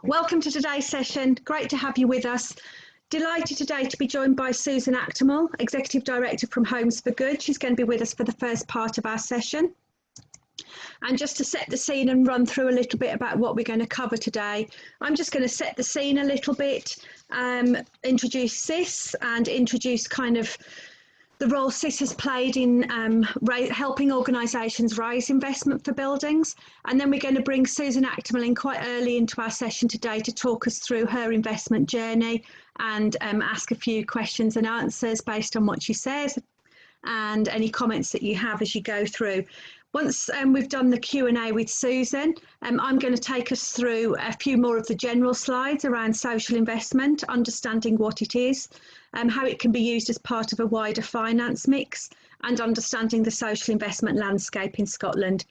Welcome to today's session. Great to have you with us. Delighted today to be joined by Susan Aktemel, Executive Director from Homes for Good. She's going to be with us for the first part of our session. And just to set the scene and run through a little bit about what we're going to cover today, I'm just going to set the scene a little bit, introduce SIS and introduce kind of the role SIS has played in helping organisations raise investment for buildings. And then we're going to bring Susan Aktemel in quite early into our session today to talk us through her investment journey and ask a few questions and answers based on what she says and any comments that you have as you go through. Once we've done the Q&A with Susan, I'm going to take us through a few more of the general slides around social investment, understanding what it is, how it can be used as part of a wider finance mix, and understanding the social investment landscape in Scotland.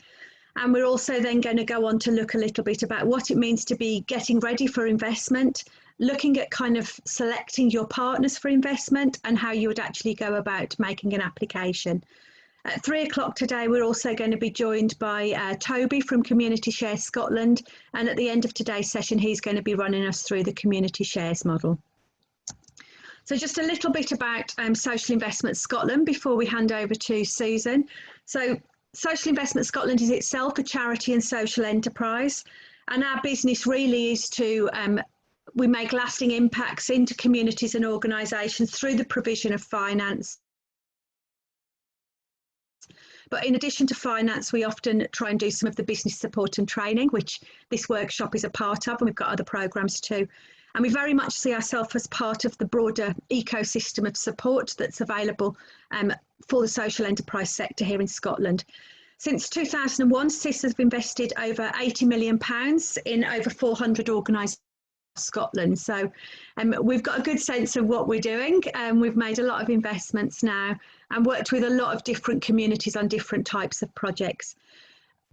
And we're also then going to go on to look a little bit about what it means to be getting ready for investment, looking at kind of selecting your partners for investment and how you would actually go about making an application. At 3 o'clock today, we're also going to be joined by Toby from Community Shares Scotland. And at the end of today's session, he's going to be running us through the Community Shares model. So just a little bit about Social Investment Scotland before we hand over to Susan. So Social Investment Scotland is itself a charity and social enterprise. And our business really is to we make lasting impacts into communities and organisations through the provision of finance. But in addition to finance, we often try and do some of the business support and training, which this workshop is a part of, and we've got other programmes too. And we very much see ourselves as part of the broader ecosystem of support that's available for the social enterprise sector here in Scotland. Since 2001, SIS has invested over £80 million in over 400 organisations in Scotland. So we've got a good sense of what we're doing. We've made a lot of investments now and worked with a lot of different communities on different types of projects.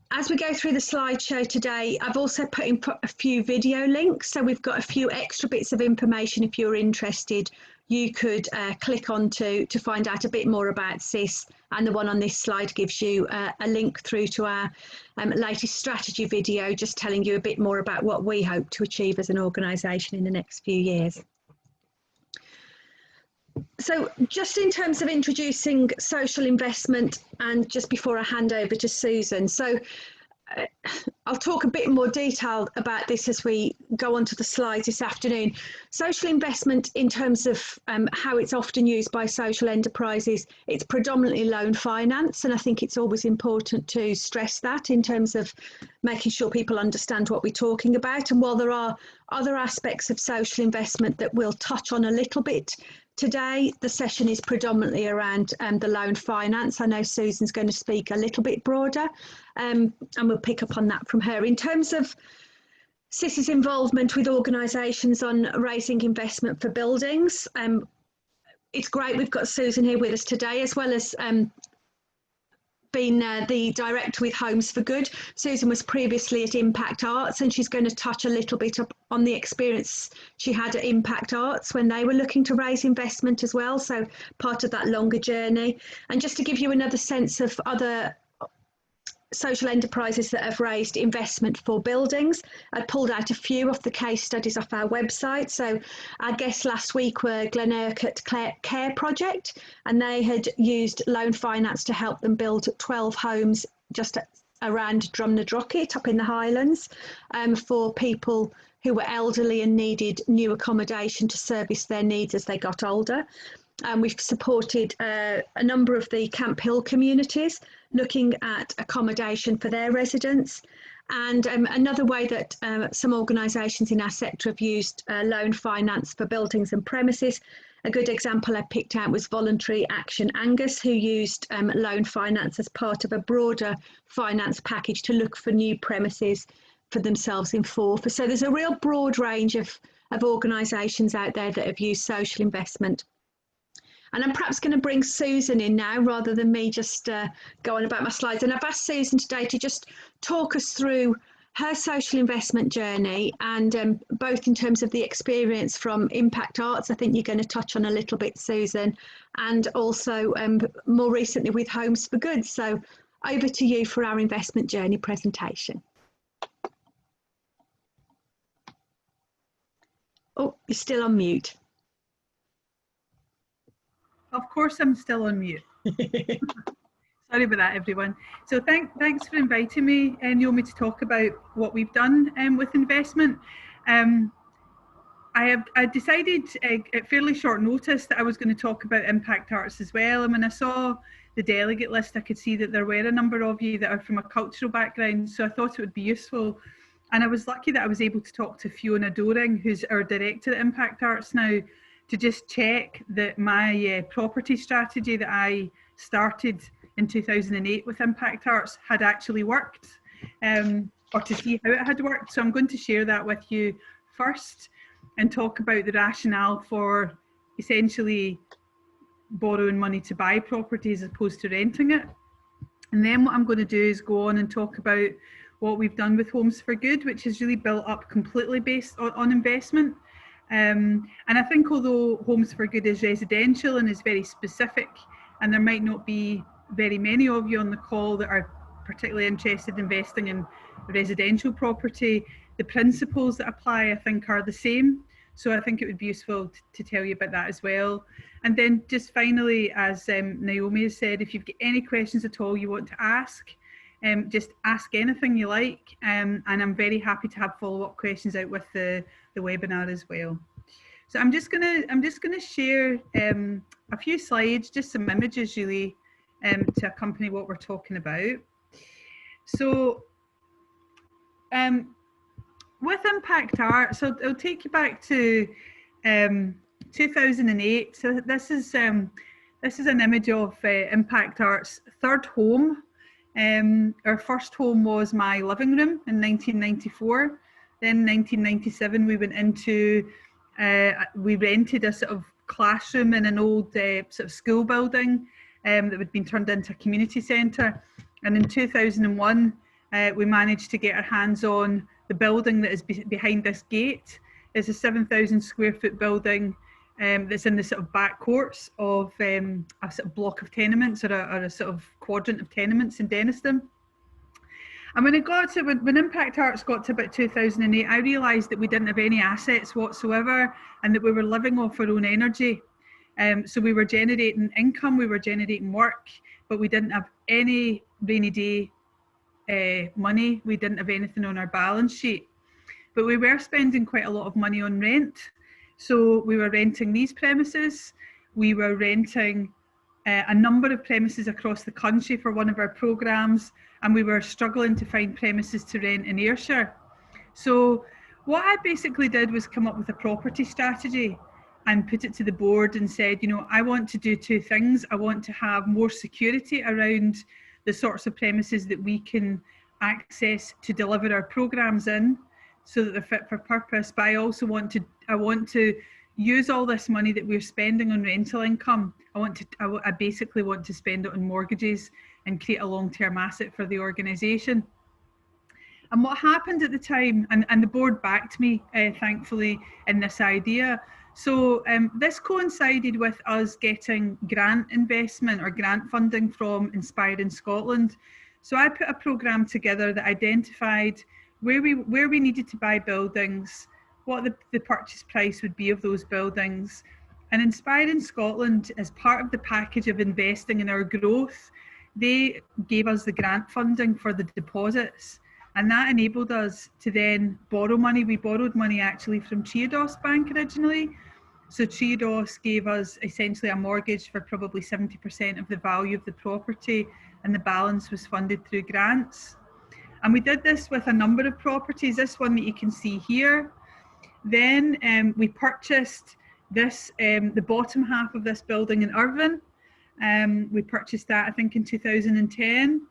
As we go through the slideshow today, I've also put in a few video links. So we've got a few extra bits of information. If you're interested, you could click on to find out a bit more about SIS. And the one on this slide gives you a link through to our latest strategy video, just telling you a bit more about what we hope to achieve as an organisation in the next few years. So just in terms of introducing social investment and just before I hand over to Susan, so I'll talk a bit more detail about this as we go on to the slides this afternoon. Social investment in terms of how it's often used by social enterprises, it's predominantly loan finance, and I think it's always important to stress that in terms of making sure people understand what we're talking about. And while there are other aspects of social investment that we'll touch on a little bit today, the session is predominantly around the loan finance. I know Susan's going to speak a little bit broader and we'll pick up on that from her. In terms of SIS's involvement with organisations on raising investment for buildings, it's great we've got Susan here with us today, as well as been the director with Homes for Good. Susan was previously at Impact Arts, and she's going to touch a little bit up on the experience she had at Impact Arts when they were looking to raise investment as well, so part of that longer journey. And just to give you another sense of other social enterprises that have raised investment for buildings, I pulled out a few of the case studies off our website. So our guests last week were Glenurquhart Care Project, and they had used loan finance to help them build 12 homes just around Drumnadrochit up in the Highlands for people who were elderly and needed new accommodation to service their needs as they got older. We've supported a number of the Camp Hill communities looking at accommodation for their residents. And another way that some organisations in our sector have used loan finance for buildings and premises, a good example I picked out was Voluntary Action Angus, who used loan finance as part of a broader finance package to look for new premises for themselves in Forfar. So there's a real broad range of organisations out there that have used social investment. And I'm perhaps going to bring Susan in now rather than me just go on about my slides. And I've asked Susan today to just talk us through her social investment journey, and both in terms of the experience from Impact Arts, I think you're going to touch on a little bit, Susan, and also more recently with Homes for Good. So over to you for our investment journey presentation. Oh, you're still on mute. Of course, I'm still on mute. Sorry about that, everyone. So thanks for inviting me, Naomi, to talk about what we've done with investment. I decided at fairly short notice that I was going to talk about impact arts as well. And when I saw the delegate list, I could see that there were a number of you that are from a cultural background. So I thought it would be useful. And I was lucky that I was able to talk to Fiona Doring, who's our director at Impact Arts now, to just check that my property strategy that I started in 2008 with Impact Arts had actually worked, or to see how it had worked. So I'm going to share that with you first and talk about the rationale for essentially borrowing money to buy property as opposed to renting it. And then what I'm going to do is go on and talk about what we've done with Homes for Good, which is really built up completely based on investment. And I think although Homes for Good is residential and is very specific, and there might not be very many of you on the call that are particularly interested in investing in residential property, the principles that apply, I think, are the same. So I think it would be useful to tell you about that as well. And then just finally, as Naomi has said, if you've got any questions at all you want to ask, just ask anything you like, and I'm very happy to have follow-up questions out with the webinar as well. So I'm just gonna share a few slides, just some images really, to accompany what we're talking about. So with Impact Arts, so I'll take you back to 2008. So this is an image of Impact Arts' third home. Our first home was my living room in 1994. Then in 1997 we went into, we rented a sort of classroom in an old sort of school building that had been turned into a community centre. And in 2001 we managed to get our hands on the building that is behind this gate. It's a 7,000 square foot building that's in the sort of back courts of a sort of block of tenements, or a sort of quadrant of tenements in Denniston. And when Impact Arts got to about 2008, I realised that we didn't have any assets whatsoever, and that we were living off our own energy. So we were generating income, we were generating work, but we didn't have any rainy day money. We didn't have anything on our balance sheet, but we were spending quite a lot of money on rent. So we were renting these premises. We were renting a number of premises across the country for one of our programs, and we were struggling to find premises to rent in Ayrshire. So what I basically did was come up with a property strategy and put it to the board and said, you know, I want to do two things. I want to have more security around the sorts of premises that we can access to deliver our programs in, so that they're fit for purpose. But I also want to use all this money that we're spending on rental income. I basically want to spend it on mortgages and create a long-term asset for the organisation. And what happened at the time, and the board backed me, thankfully, in this idea. So this coincided with us getting grant investment or grant funding from Inspiring Scotland. So I put a programme together that identified where we needed to buy buildings, what the purchase price would be of those buildings. And Inspiring Scotland, as part of the package of investing in our growth, they gave us the grant funding for the deposits. And that enabled us to then borrow money. We borrowed money actually from Triodos Bank originally. So Triodos gave us essentially a mortgage for probably 70% of the value of the property, and the balance was funded through grants. And we did this with a number of properties, this one that you can see here. Then we purchased this, the bottom half of this building in Irvine. We purchased that, I think, in 2010.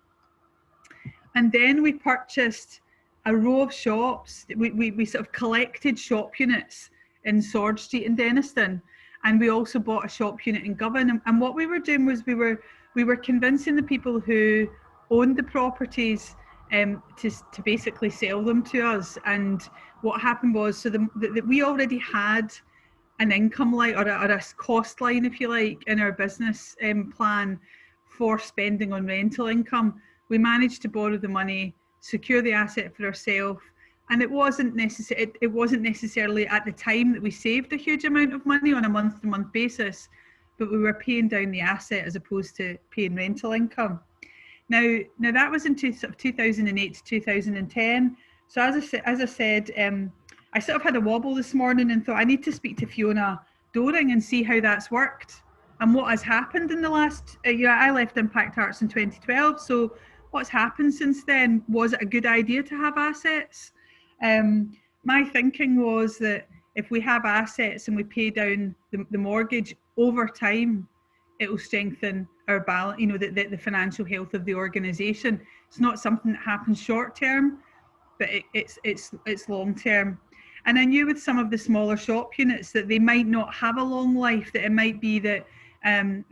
And then we purchased a row of shops. We sort of collected shop units in Sword Street in Denniston, and we also bought a shop unit in Govan. And what we were doing was we were convincing the people who owned the properties to basically sell them to us. And what happened was, so that we already had an income line, or a cost line, if you like, in our business plan for spending on rental income. We managed to borrow the money, secure the asset for ourselves, And it wasn't necessarily at the time that we saved a huge amount of money on a month-to-month basis, but we were paying down the asset as opposed to paying rental income. Now that was in sort of 2008 to 2010. So as I said, I sort of had a wobble this morning and thought I need to speak to Fiona Doring and see how that's worked and what has happened in the last. I left Impact Arts in 2012. So what's happened since then? Was it a good idea to have assets? My thinking was that if we have assets and we pay down the mortgage over time, it will strengthen our balance, the financial health of the organisation. It's not something that happens short term, but it's long term. And I knew with some of the smaller shop units that they might not have a long life, that it might be that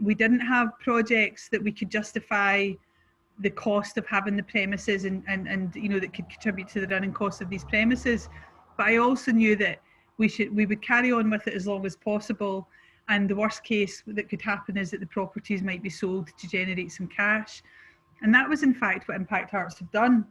we didn't have projects that we could justify the cost of having the premises and that could contribute to the running cost of these premises. But I also knew that we would carry on with it as long as possible, and the worst case that could happen is that the properties might be sold to generate some cash. And that was in fact what Impact Arts have done.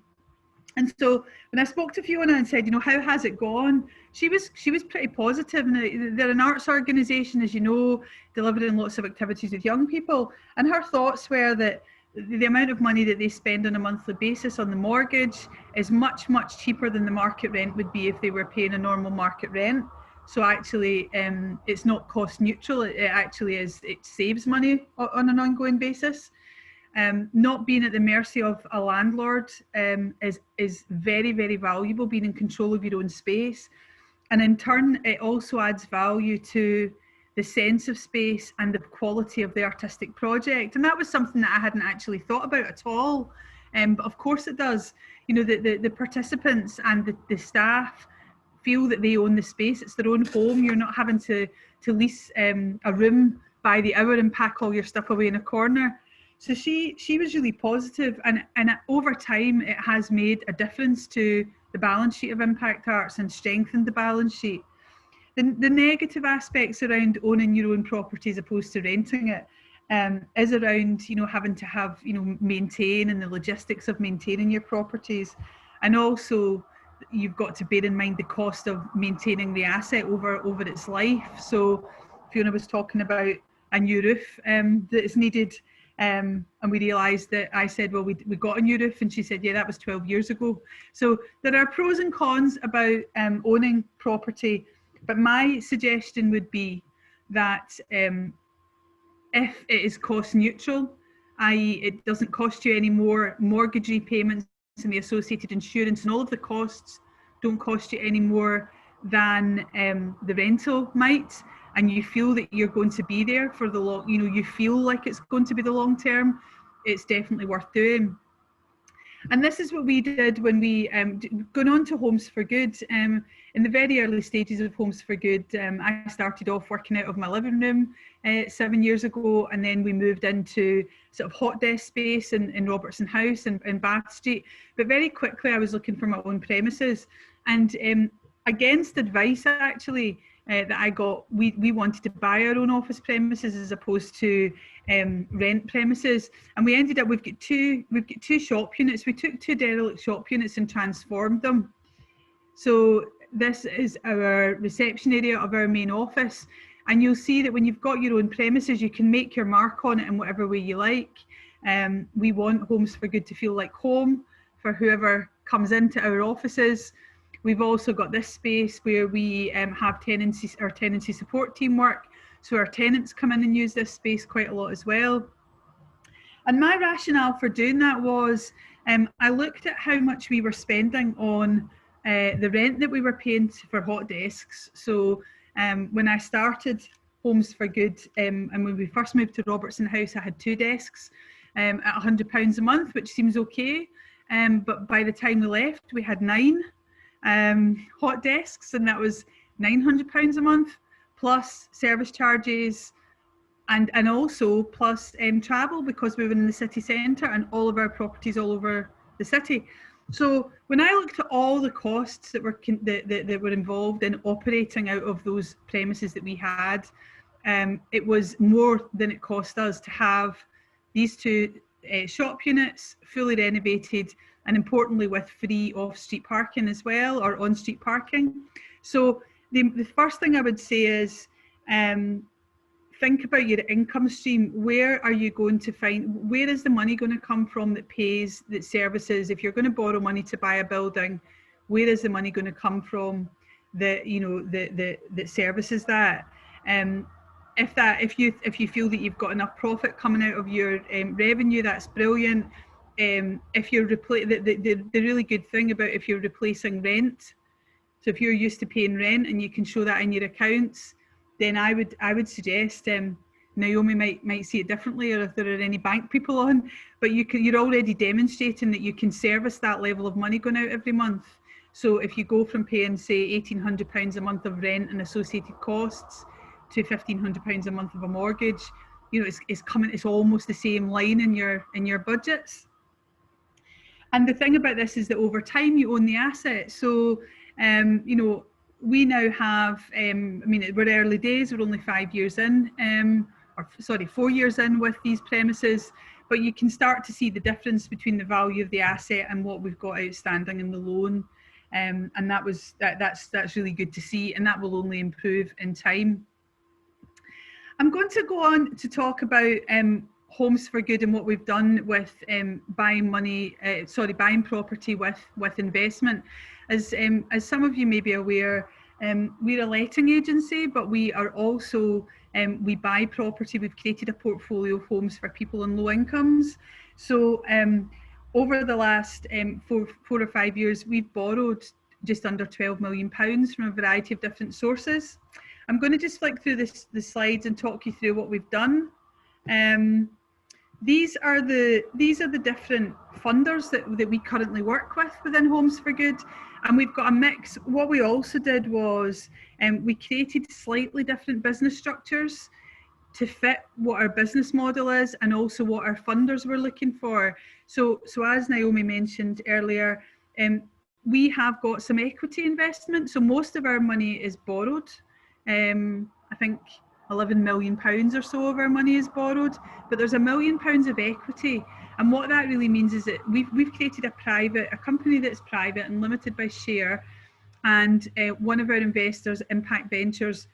And so when I spoke to Fiona and said, how has it gone? She was pretty positive. And they're an arts organisation, as you know, delivering lots of activities with young people. And her thoughts were that the amount of money that they spend on a monthly basis on the mortgage is much, much cheaper than the market rent would be if they were paying a normal market rent. So actually, it's not cost neutral. It actually is. It saves money on an ongoing basis. Not being at the mercy of a landlord is very, very valuable, being in control of your own space. And in turn, it also adds value to the sense of space and the quality of the artistic project. And that was something that I hadn't actually thought about at all. But of course it does. The participants and the staff feel that they own the space. It's their own home. You're not having to lease a room by the hour and pack all your stuff away in a corner. So she was really positive, and over time it has made a difference to the balance sheet of Impact Arts and strengthened the balance sheet. The negative aspects around owning your own property as opposed to renting it is around having to have maintain and the logistics of maintaining your properties, and also you've got to bear in mind the cost of maintaining the asset over its life. So Fiona was talking about a new roof that is needed. And we realised that I said, well, we got a new roof, and she said, yeah, that was 12 years ago. So there are pros and cons about owning property, but my suggestion would be that if it is cost neutral, i.e. it doesn't cost you any more mortgage repayments and the associated insurance, and all of the costs don't cost you any more than the rental might, and you feel that you're going to be there for the long, you feel like it's going to be the long term, it's definitely worth doing. And this is what we did when we going on to Homes for Good. In the very early stages of Homes for Good, I started off working out of my living room 7 years ago, and then we moved into sort of hot desk space in Robertson House in Bath Street. But very quickly I was looking for my own premises, and against advice actually that I got, we wanted to buy our own office premises as opposed to rent premises, and we ended up we've got two shop units. We took 2 derelict shop units and transformed them. So this is our reception area of our main office, and you'll see that when you've got your own premises, you can make your mark on it in whatever way you like. We want Homes for Good to feel like home for whoever comes into our offices. We've also got this space where we have our tenancy support team work. So our tenants come in and use this space quite a lot as well. And my rationale for doing that was I looked at how much we were spending on the rent that we were paying for hot desks. So when I started Homes for Good, and when we first moved to Robertson House, I had 2 desks at £100 a month, which seems okay. But by the time we left, we had 9 hot desks, and that was £900 a month, plus service charges, and also plus travel, because we were in the city centre and all of our properties all over the city. So when I looked at all the costs that were involved in operating out of those premises that we had, it was more than it cost us to have these 2 shop units fully renovated, and importantly with free off-street parking as well, or on-street parking. So the first thing I would say is think about your income stream. Where are you going to find, where is the money going to come from that pays, that services? If you're going to borrow money to buy a building, where is the money going to come from that, you know, that services that? If you feel that you've got enough profit coming out of your revenue, that's brilliant. If you're the really good thing about if you're replacing rent, so if you're used to paying rent and you can show that in your accounts, then I would suggest, Naomi might see it differently, or if there are any bank people on, but you're already demonstrating that you can service that level of money going out every month. So if you go from paying, say, £1,800 a month of rent and associated costs to £1,500 a month of a mortgage, you know, it's almost the same line in your budgets. And the thing about this is that over time you own the asset. So, you know, we now have, I mean, we're early days, we're only 5 years in, 4 years in with these premises, but you can start to see the difference between the value of the asset and what we've got outstanding in the loan. And that's really good to see, and that will only improve in time. I'm going to go on to talk about Homes for Good and what we've done with buying property with investment. As some of you may be aware, we're a letting agency, but we are also, we buy property. We've created a portfolio of homes for people on low incomes. So over the last 4 or 5 years, we've borrowed just under £12 million from a variety of different sources. I'm going to just flick through the slides and talk you through what we've done. These are the different funders that we currently work with within Homes for Good, and we've got a mix. What we also did was we created slightly different business structures to fit what our business model is and also what our funders were looking for. So as Naomi mentioned earlier, we have got some equity investment. So most of our money is borrowed. I think £11 million or so of our money is borrowed, but there's £1 million of equity. And what that really means is that we've created a company that's private and limited by share, and one of our investors, Impact Ventures,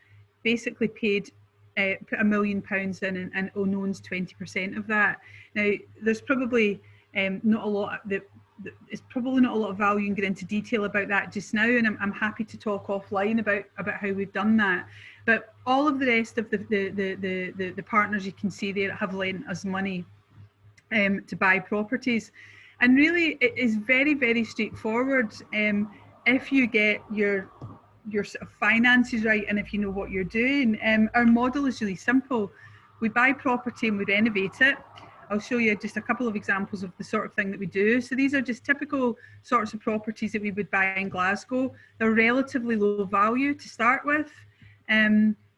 basically put £1 million in and owns 20% of that. Now, there's probably not a lot that it's probably not a lot of value in getting into detail about that just now, and I'm happy to talk offline about how we've done that. But all of the rest of the partners you can see there have lent us money to buy properties, and really it is very, very straightforward. If you get your sort of finances right, and if you know what you're doing, our model is really simple. We buy property and we renovate it. I'll show you just a couple of examples of the sort of thing that we do. So these are just typical sorts of properties that we would buy in Glasgow. They're relatively low value to start with.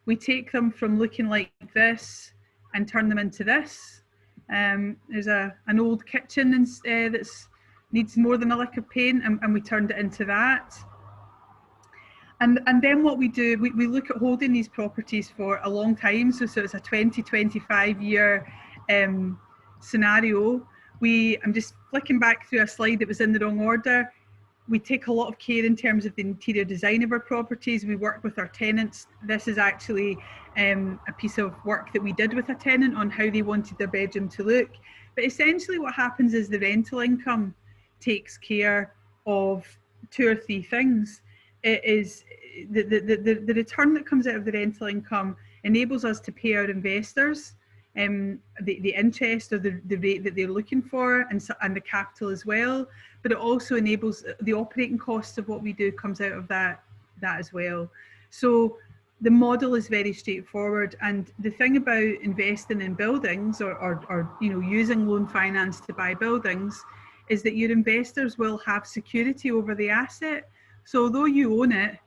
We take them from looking like this and turn them into this. There's an old kitchen that needs more than a lick of paint, and we turned it into that. And then what we do, we look at holding these properties for a long time. So it's a 20-25 year scenario. I'm just flicking back through a slide that was in the wrong order. We take a lot of care in terms of the interior design of our properties. We work with our tenants. This is actually a piece of work that we did with a tenant on how they wanted their bedroom to look. But essentially what happens is the rental income takes care of 2 or 3 things. It is the return that comes out of the rental income enables us to pay our investors the interest or the rate that they're looking for, and the capital as well. But it also enables the operating costs of what we do comes out of that as well. So the model is very straightforward. And the thing about investing in buildings or using loan finance to buy buildings is that your investors will have security over the asset. So although you own it,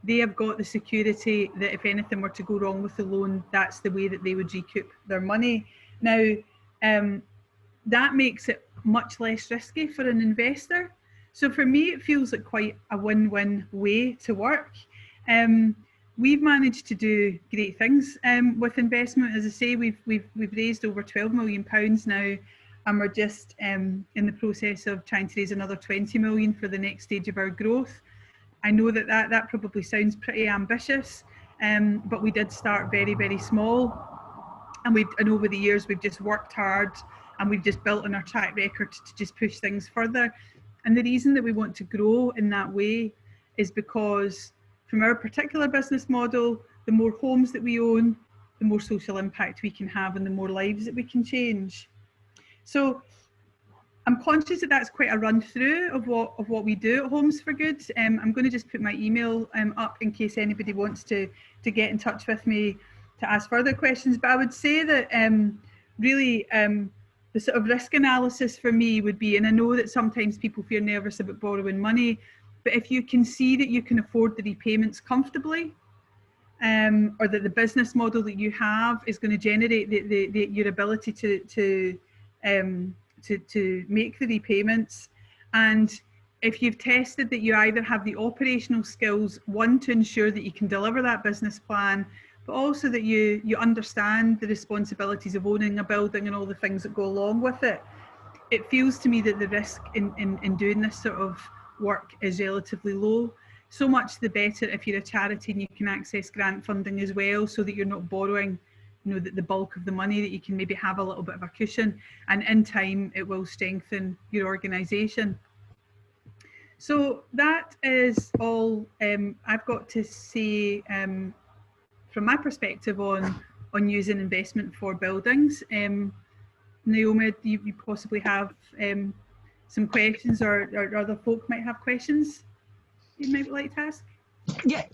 they have got the security that if anything were to go wrong with the loan, that's the way that they would recoup their money. Now, that makes it much less risky for an investor. So for me, it feels like quite a win-win way to work. We've managed to do great things with investment. As I say, we've raised over £12 million now, and we're just in the process of trying to raise another 20 million for the next stage of our growth. I know that probably sounds pretty ambitious, but we did start very, very small. And over the years, we've just worked hard, and we've just built on our track record to just push things further. And the reason that we want to grow in that way is because from our particular business model, the more homes that we own, the more social impact we can have and the more lives that we can change. So I'm conscious that that's quite a run through of what we do at Homes for Good. I'm going to just put my email up in case anybody wants to get in touch with me to ask further questions. But I would say that really the sort of risk analysis for me would be, and I know that sometimes people feel nervous about borrowing money, but if you can see that you can afford the repayments comfortably, or that the business model that you have is going to generate your ability to make the repayments, and if you've tested that you either have the operational skills, one, to ensure that you can deliver that business plan, but also that you understand the responsibilities of owning a building and all the things that go along with it, it feels to me that the risk in doing this sort of work is relatively low. So much the better if you're a charity and you can access grant funding as well, so that you're not borrowing the bulk of the money, that you can maybe have a little bit of a cushion, and in time it will strengthen your organisation. So that is all I've got to say from my perspective on using investment for buildings. Naomi, do you possibly have some questions, or other folk might have questions you might like to ask? Yeah,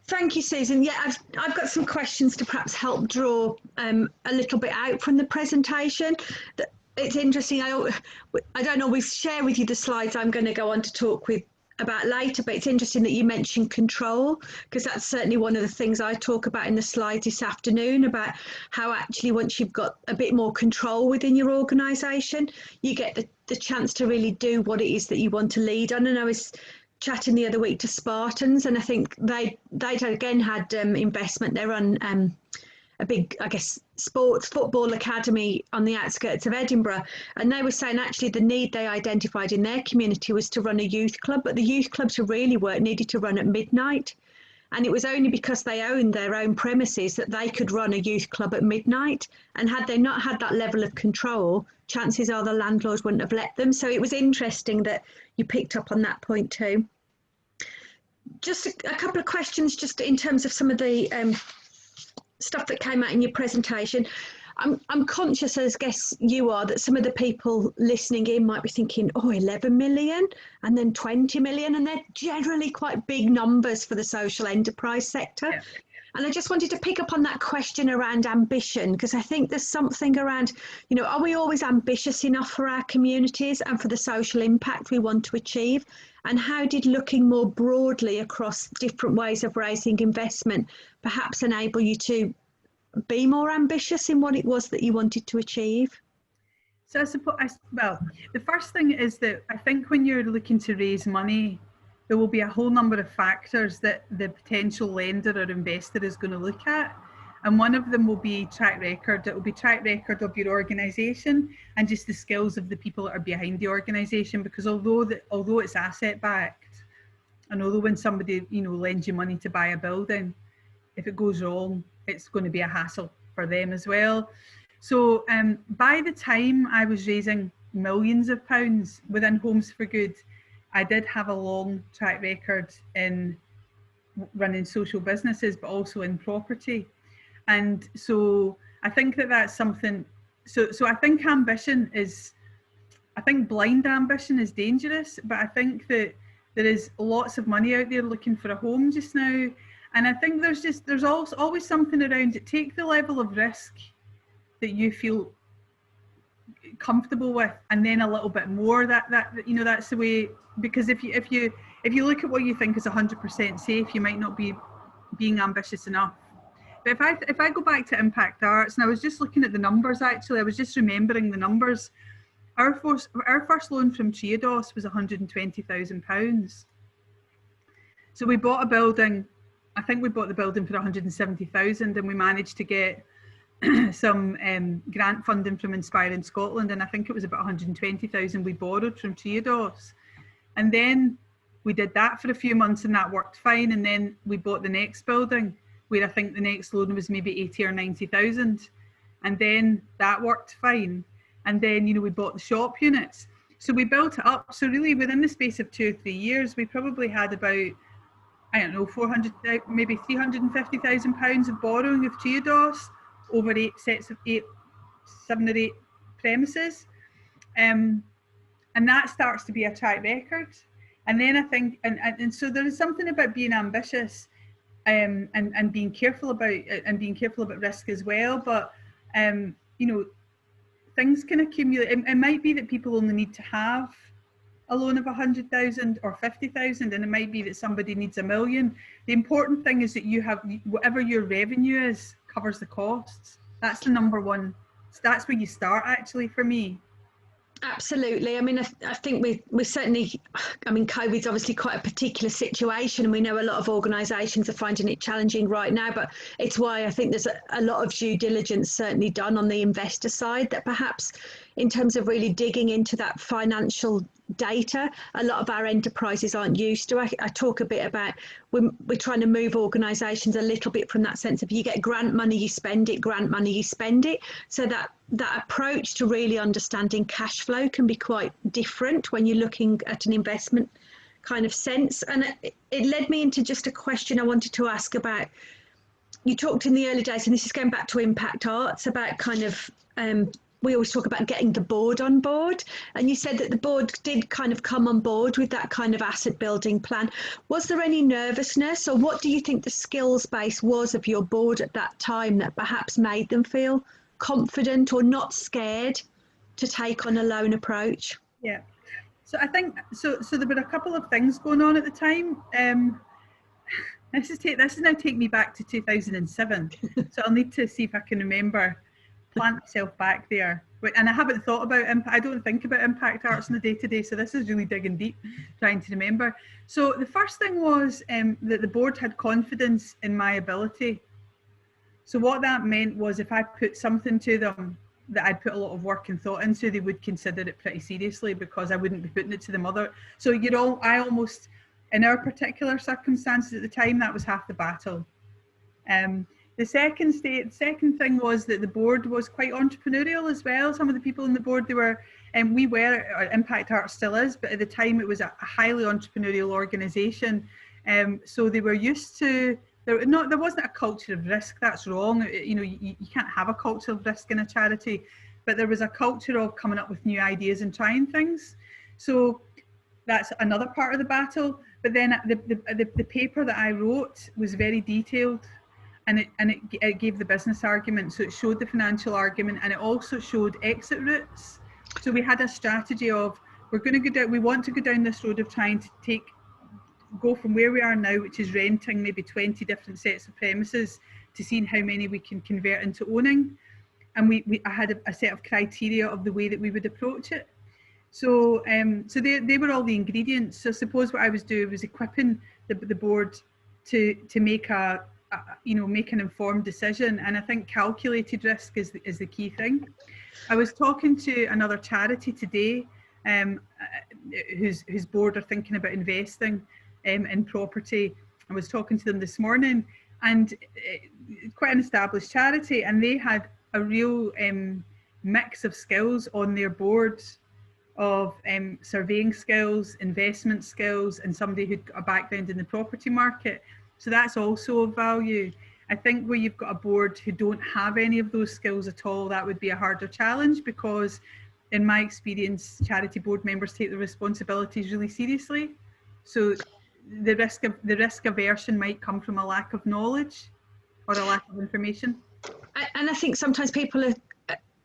thank you, Susan. Yeah, I've got some questions to perhaps help draw a little bit out from the presentation. It's interesting. I don't always share with you the slides I'm going to go on to talk about later, but it's interesting that you mentioned control, because that's certainly one of the things I talk about in the slides this afternoon, about how actually once you've got a bit more control within your organisation, you get the chance to really do what it is that you want to lead on. And I was chatting the other week to Spartans, and I think they again had investment. They're on a big, I guess, football academy on the outskirts of Edinburgh, and they were saying actually the need they identified in their community was to run a youth club, but the youth club to really work needed to run at midnight, and it was only because they owned their own premises that they could run a youth club at midnight, and had they not had that level of control, chances are the landlords wouldn't have let them. So it was interesting that you picked up on that point too. Just a couple of questions just in terms of some of the stuff that came out in your presentation. I'm conscious, as I guess you are, that some of the people listening in might be thinking, oh, 11 million and then 20 million, and they're generally quite big numbers for the social enterprise sector. Yeah. And I just wanted to pick up on that question around ambition, because I think there's something around, are we always ambitious enough for our communities and for the social impact we want to achieve? And how did looking more broadly across different ways of raising investment perhaps enable you to be more ambitious in what it was that you wanted to achieve? So I suppose, well, the first thing is that I think when you're looking to raise money, there will be a whole number of factors that the potential lender or investor is going to look at. And one of them will be track record. It will be track record of your organisation and just the skills of the people that are behind the organisation. Because although it's asset backed, and although when somebody lends you money to buy a building, if it goes wrong, it's going to be a hassle for them as well. So by the time I was raising millions of pounds within Homes for Good, I did have a long track record in running social businesses, but also in property. And so I think that's something, so I think blind ambition is dangerous, but I think that there is lots of money out there looking for a home just now. And I think there's always something around it. Take the level of risk that you feel comfortable with, and then a little bit more. That's the way. Because if you look at what you think is 100% safe, you might not be being ambitious enough. But if I go back to Impact Arts, and I was just looking at the numbers, actually, I was just remembering the numbers. Our first loan from Triodos was £120,000. So we bought a building. I think we bought the building for 170,000, and we managed to get some grant funding from Inspiring Scotland, and I think it was about 120,000 we borrowed from Triodos. And then we did that for a few months and that worked fine. And then we bought the next building where I think the next loan was maybe 80 or 90,000. And then that worked fine. And then, we bought the shop units. So we built it up. So really within the space of 2 or 3 years, we probably had about, I don't know, 400, maybe 350,000 pounds of borrowing of Triodos over 7 or 8 premises. And that starts to be a track record. And then I think, and so there is something about being ambitious and being careful about risk as well. But things can accumulate. It might be that people only need to have a loan of 100,000 or 50,000, and it might be that somebody needs 1 million. The important thing is that you have whatever your revenue is covers the costs. That's the number one. That's where you start, actually, for me. Absolutely. I mean, I think we certainly, I mean, COVID's obviously quite a particular situation, and we know a lot of organisations are finding it challenging right now, but it's why I think there's a lot of due diligence certainly done on the investor side, that perhaps in terms of really digging into that financial data, a lot of our enterprises aren't used to. I talk a bit about we're trying to move organisations a little bit from that sense of you get grant money, you spend it, grant money, you spend it. So that approach to really understanding cash flow can be quite different when you're looking at an investment kind of sense. And it led me into just a question I wanted to ask about. You talked in the early days, and this is going back to Impact Arts, about kind of we always talk about getting the board on board, and you said that the board did kind of come on board with that kind of asset building plan. Was there any nervousness, or what do you think the skills base was of your board at that time that perhaps made them feel confident or not scared to take on a loan approach? Yeah, so I think so there were a couple of things going on at the time. This is now take me back to 2007, so I'll need to see if I can plant myself back there. And I haven't thought about I don't think about Impact Arts in the day-to-day, so this is really digging deep, trying to remember. So the first thing was that the board had confidence in my ability. So what that meant was if I put something to them that I'd put a lot of work and thought into, they would consider it pretty seriously, because I wouldn't be putting it to them other. So I almost, in our particular circumstances at the time, that was half the battle. The second thing was that the board was quite entrepreneurial as well. Some of the people in the board, Impact Arts still is, but at the time it was a highly entrepreneurial organisation. So they were used to, there wasn't a culture of risk. That's wrong. You can't have a culture of risk in a charity, but there was a culture of coming up with new ideas and trying things. So that's another part of the battle. But then the paper that I wrote was very detailed, and it gave the business argument. So it showed the financial argument, and it also showed exit routes. So we had a strategy of, we want to go down this road of trying to go from where we are now, which is renting maybe 20 different sets of premises, to seeing how many we can convert into owning. And I had a set of criteria of the way that we would approach it. So they were all the ingredients. So suppose what I was doing was equipping the board to make make an informed decision. And I think calculated risk is the key thing. I was talking to another charity today, whose board are thinking about investing in property. I was talking to them this morning, and quite an established charity, and they had a real mix of skills on their board, of surveying skills, investment skills, and somebody who'd got a background in the property market. So that's also of value. I think where you've got a board who don't have any of those skills at all, that would be a harder challenge, because in my experience, charity board members take the responsibilities really seriously. So the risk aversion might come from a lack of knowledge or a lack of information. And I think sometimes people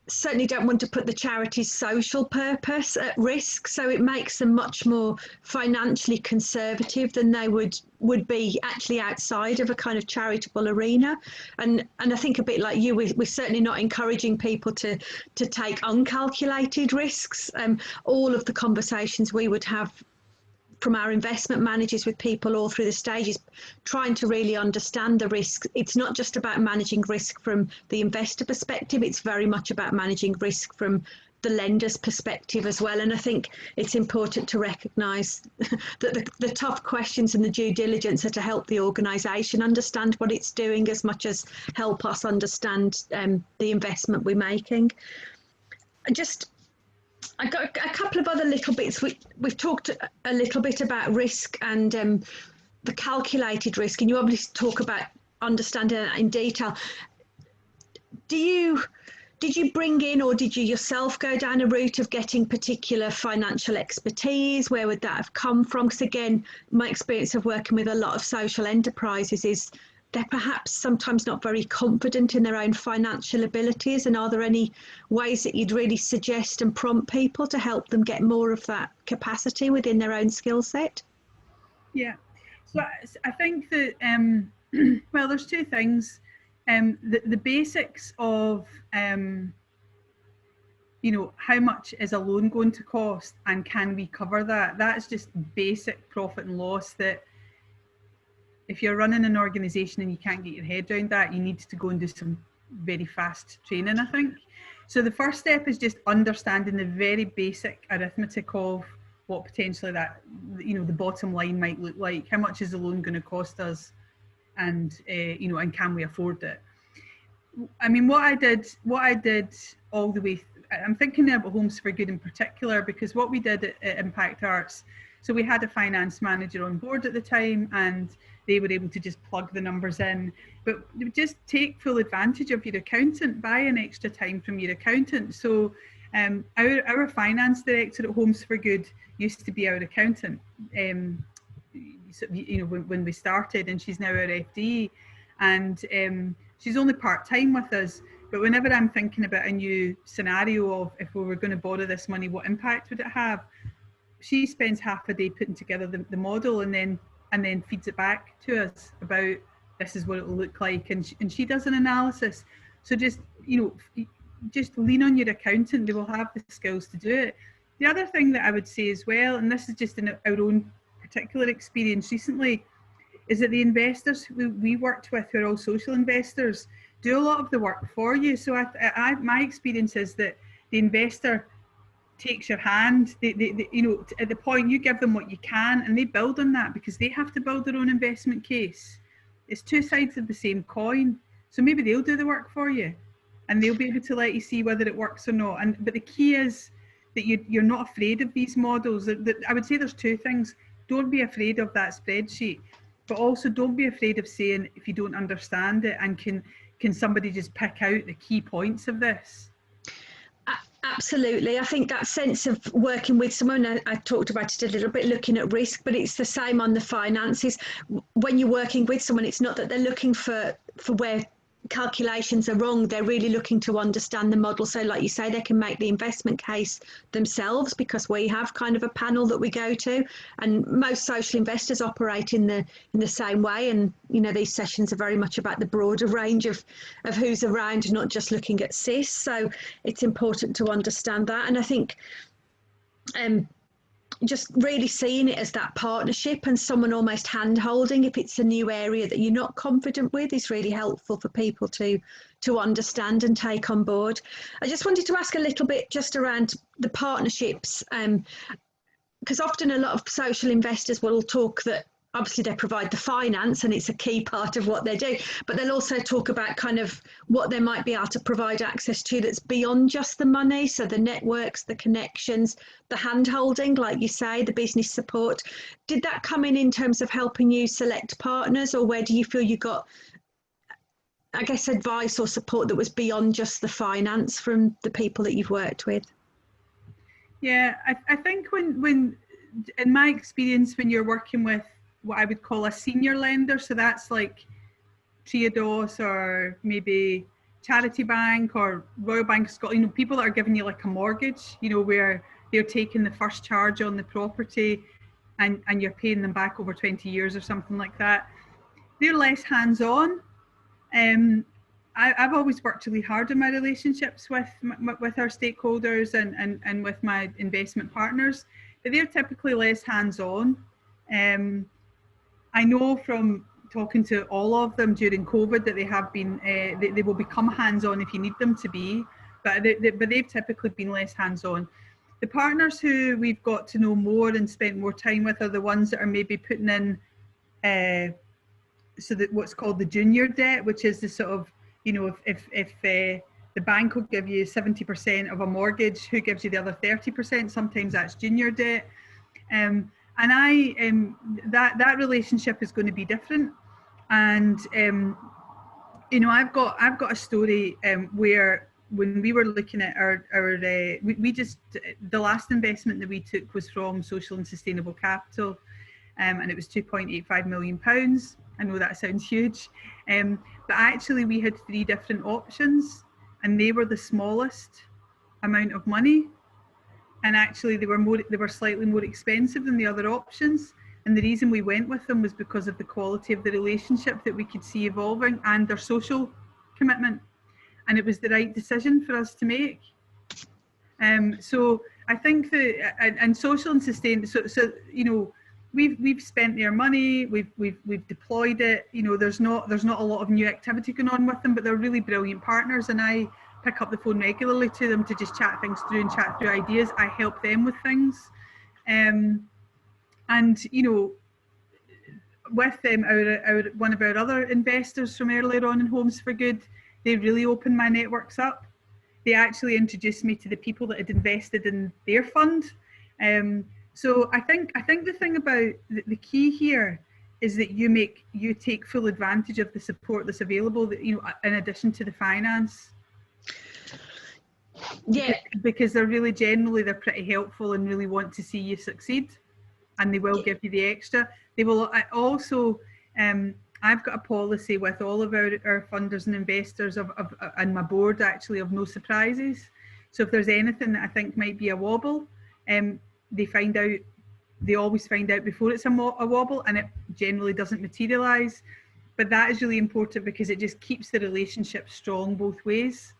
certainly don't want to put the charity's social purpose at risk, so it makes them much more financially conservative than they would be actually outside of a kind of charitable arena. And I think a bit like you, we're certainly not encouraging people to take uncalculated risks. All of the conversations we would have from our investment managers with people all through the stages, trying to really understand the risk. It's not just about managing risk from the investor perspective, it's very much about managing risk from the lender's perspective as well. And I think it's important to recognise that the tough questions and the due diligence are to help the organisation understand what it's doing as much as help us understand the investment we're making. I got a couple of other little bits. We've talked a little bit about risk and the calculated risk, and you obviously talk about understanding that in detail. Did you bring in, or did you yourself go down a route of getting particular financial expertise? Where would that have come from? Because again, my experience of working with a lot of social enterprises is they're perhaps sometimes not very confident in their own financial abilities. And are there any ways that you'd really suggest and prompt people to help them get more of that capacity within their own skill set? Yeah, so I think that, well, there's two things. The basics of, you know, how much is a loan going to cost and can we cover that? That's just basic profit and loss that if you're running an organisation and you can't get your head around that, you need to go and do some very fast training, I think. So the first step is just understanding the very basic arithmetic of what potentially that, you know, the bottom line might look like. How much is the loan going to cost us? And, you know, and can we afford it? I mean, what I did all the way, I'm thinking about Homes for Good in particular, because what we did at Impact Arts, so we had a finance manager on board at the time and they were able to just plug the numbers in, but just take full advantage of your accountant, buy an extra time from your accountant. So our finance director at Homes for Good used to be our accountant, you know, when we started, and she's now our FD, and she's only part-time with us. But whenever I'm thinking about a new scenario of if we were going to borrow this money, what impact would it have? She spends half a day putting together the model and then feeds it back to us about this is what it will look like, and she does an analysis. So just, you know, just lean on your accountant, they will have the skills to do it. The other thing that I would say as well, and this is just in our own particular experience recently, is that the investors who we worked with, who are all social investors, do a lot of the work for you. So my experience is that the investor takes your hand, they, you know, at the point you give them what you can, and they build on that because they have to build their own investment case. It's two sides of the same coin. So maybe they'll do the work for you and they'll be able to let you see whether it works or not. But the key is that you're not afraid of these models. I would say there's two things. Don't be afraid of that spreadsheet, but also don't be afraid of saying if you don't understand it, and can somebody just pick out the key points of this? Absolutely. I think that sense of working with someone, I talked about it a little bit, looking at risk, but it's the same on the finances. When you're working with someone, it's not that they're looking for where calculations are wrong, they're really looking to understand the model. So like you say, they can make the investment case themselves, because we have kind of a panel that we go to, and most social investors operate in the same way. And you know, these sessions are very much about the broader range of who's around, not just looking at CIS. So it's important to understand that. And I think just really seeing it as that partnership and someone almost hand-holding if it's a new area that you're not confident with is really helpful for people to understand and take on board. I just wanted to ask a little bit just around the partnerships, because often a lot of social investors will talk that obviously they provide the finance and it's a key part of what they do, but they'll also talk about kind of what they might be able to provide access to that's beyond just the money. So the networks, the connections, the hand-holding, like you say, the business support. Did that come in terms of helping you select partners, or where do you feel you got, I guess, advice or support that was beyond just the finance from the people that you've worked with? Yeah, I think when in my experience, when you're working with what I would call a senior lender, so that's like Triodos or maybe Charity Bank or Royal Bank of Scotland, you know, people that are giving you like a mortgage, you know, where they're taking the first charge on the property and you're paying them back over 20 years or something like that. They're less hands-on. I've always worked really hard in my relationships with our stakeholders and with my investment partners, but they're typically less hands-on. I know from talking to all of them during COVID that they have been, they will become hands-on if you need them to be, but they've typically been less hands-on. The partners who we've got to know more and spent more time with are the ones that are maybe putting in, so that what's called the junior debt, which is the sort of, you know, if the bank will give you 70% of a mortgage, who gives you the other 30%? Sometimes that's junior debt. And that relationship is going to be different. And you know, I've got a story where when we were looking at we just, the last investment that we took was from Social and Sustainable Capital, and it was £2.85 million. I know that sounds huge, but actually we had 3 different options, and they were the smallest amount of money. And actually they were slightly more expensive than the other options. And the reason we went with them was because of the quality of the relationship that we could see evolving and their social commitment. And it was the right decision for us to make. So I think that, and social and sustainable, so you know, we've spent their money, we've deployed it. You know, there's not a lot of new activity going on with them, but they're really brilliant partners, and I pick up the phone regularly to them to just chat things through and chat through ideas. I help them with things, and you know, with them, one of our other investors from earlier on in Homes for Good, they really opened my networks up. They actually introduced me to the people that had invested in their fund. So I think the thing about the key here is that you take full advantage of the support that's available, that, you know, in addition to the finance. Yeah, because they're pretty helpful and really want to see you succeed, and they will give you the extra. They will also, I've got a policy with all of our funders and investors and my board actually, of no surprises. So if there's anything that I think might be a wobble, they always find out before it's a wobble, and it generally doesn't materialise. But that is really important because it just keeps the relationship strong both ways.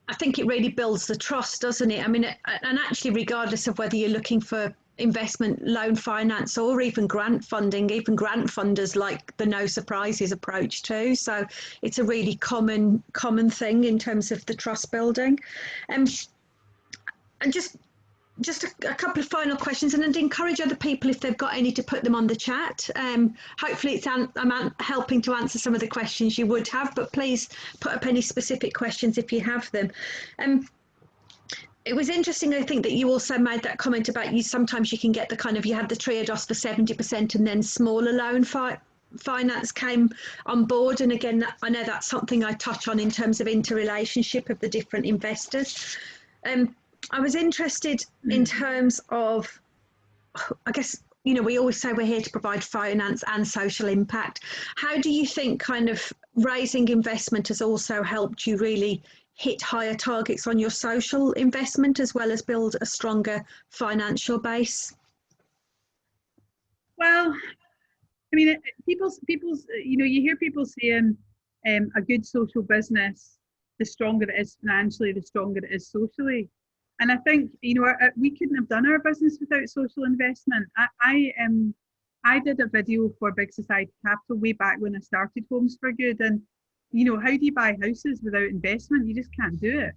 I think it really builds the trust, doesn't it? I mean, and actually, regardless of whether you're looking for investment loan finance or even grant funding, even grant funders like the no surprises approach too. So it's a really common thing in terms of the trust building. And just a couple of final questions, and I'd encourage other people, if they've got any, to put them on the chat. Hopefully I'm helping to answer some of the questions you would have, but please put up any specific questions if you have them. It was interesting, I think, that you also made that comment about sometimes you can get the kind of, you had the Triodos for 70% and then smaller loan finance came on board. And again, I know that's something I touch on in terms of interrelationship of the different investors. I was interested in terms of, I guess, you know, we always say we're here to provide finance and social impact. How do you think kind of raising investment has also helped you really hit higher targets on your social investment, as well as build a stronger financial base? Well, I mean, people's, you know, you hear people saying a good social business, the stronger it is financially, the stronger it is socially. And I think, you know, we couldn't have done our business without social investment. I did a video for Big Society Capital way back when I started Homes for Good, and you know, how do you buy houses without investment? You just can't do it.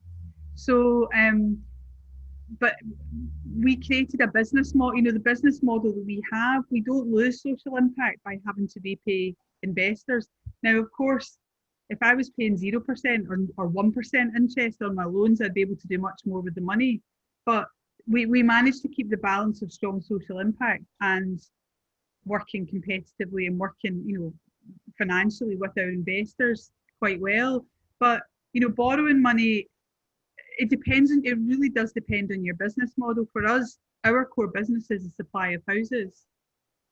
So, but we created a business model. You know, the business model that we have, we don't lose social impact by having to repay investors. Now, of course, if I was paying 0% or 1% interest on my loans, I'd be able to do much more with the money. But we managed to keep the balance of strong social impact and working competitively and working, you know, financially with our investors quite well. But, you know, borrowing money, it really does depend on your business model. For us, our core business is the supply of houses.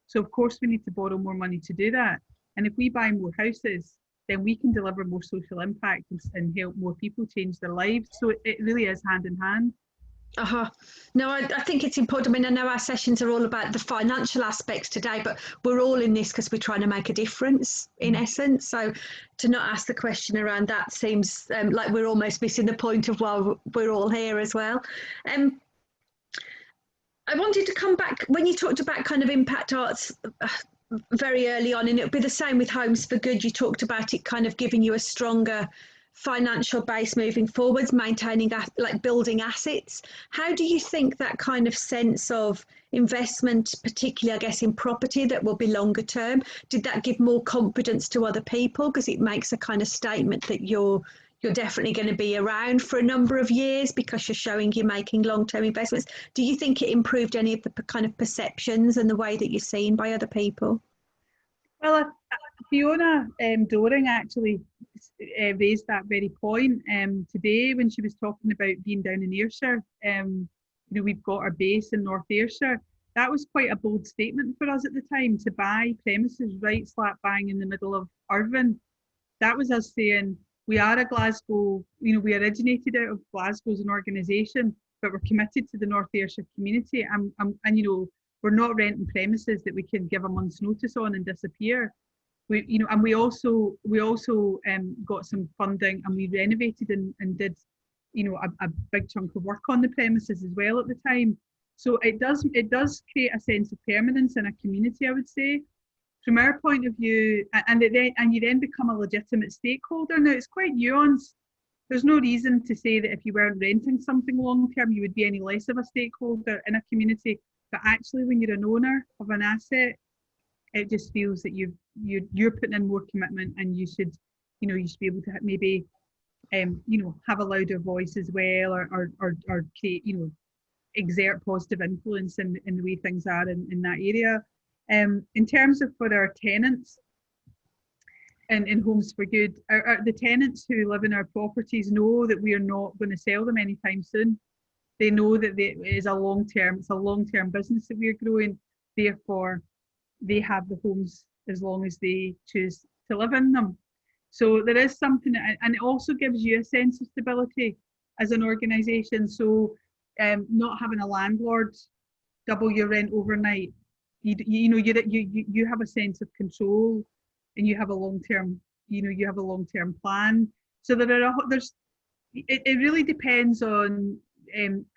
So of course we need to borrow more money to do that. And if we buy more houses, then we can deliver more social impact and help more people change their lives. So it really is hand in hand. No, I think it's important. I mean, I know our sessions are all about the financial aspects today, but we're all in this because we're trying to make a difference in essence. So to not ask the question around that seems like we're almost missing the point of why we're all here as well. I wanted to come back when you talked about kind of impact arts very early on, and it'll be the same with Homes for Good. You talked about it kind of giving you a stronger financial base moving forwards, maintaining like building assets. How do you think that kind of sense of investment, particularly I guess in property that will be longer term, did that give more confidence to other people, because it makes a kind of statement that you're definitely going to be around for a number of years because you're showing you're making long-term investments? Do you think it improved any of the kind of perceptions and the way that you're seen by other people? Well, Fiona Doring actually raised that very point today when she was talking about being down in Ayrshire. We've got our base in North Ayrshire. That was quite a bold statement for us at the time, to buy premises right slap bang in the middle of Irvine. That was us saying, we are a Glasgow, we originated out of Glasgow as an organisation, but we're committed to the North Ayrshire community, and we're not renting premises that we can give a month's notice on and disappear. We also got some funding, and we renovated and did, a big chunk of work on the premises as well at the time. So it does create a sense of permanence in a community, I would say, from our point of view, and you then become a legitimate stakeholder. Now, it's quite nuanced. There's no reason to say that if you weren't renting something long term, you would be any less of a stakeholder in a community. But actually, when you're an owner of an asset, it just feels that you're putting in more commitment, and you should be able to maybe have a louder voice as well, or create, exert positive influence in the way things are in that area. In terms of for our tenants in Homes for Good, the tenants who live in our properties know that we are not going to sell them anytime soon. They know that it's a long-term business that we're growing. Therefore, they have the homes as long as they choose to live in them. So there is something, and it also gives you a sense of stability as an organisation. So not having a landlord double your rent overnight, you have a sense of control, and you have a long-term plan. So it really depends on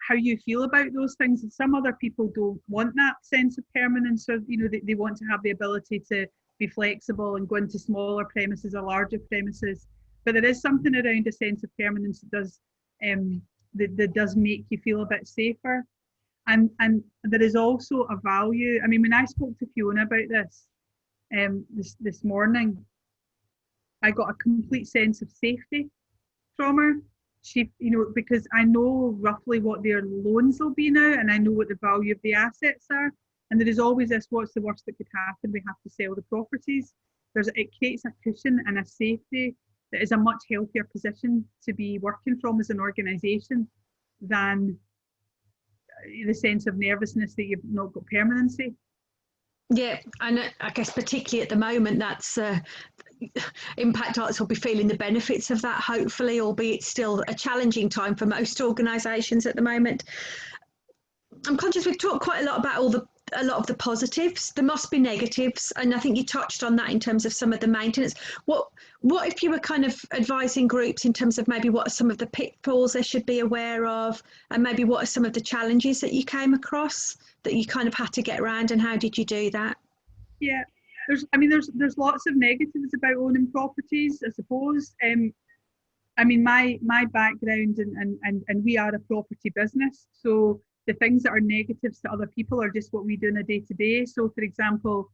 how you feel about those things. And some other people don't want that sense of permanence, or they want to have the ability to be flexible and go into smaller premises or larger premises. But there is something around a sense of permanence that does make you feel a bit safer. And there is also a value. I mean, when I spoke to Fiona about this morning, I got a complete sense of safety from her. She, because I know roughly what their loans will be now, and I know what the value of the assets are. And there is always this, what's the worst that could happen? We have to sell the properties. It creates a cushion and a safety that is a much healthier position to be working from as an organisation than the sense of nervousness that you've not got permanency. Yeah, and I guess particularly at the moment, that's impact arts will be feeling the benefits of that, hopefully, albeit still a challenging time for most organisations at the moment. I'm conscious we've talked quite a lot about a lot of the positives. There must be negatives, and I think you touched on that in terms of some of the maintenance. What if you were kind of advising groups in terms of maybe what are some of the pitfalls they should be aware of, and maybe what are some of the challenges that you came across that you kind of had to get around, and how did you do that? Yeah, there's lots of negatives about owning properties, I suppose. I mean, my background and we are a property business, so the things that are negatives to other people are just what we do in a day to day. So, for example,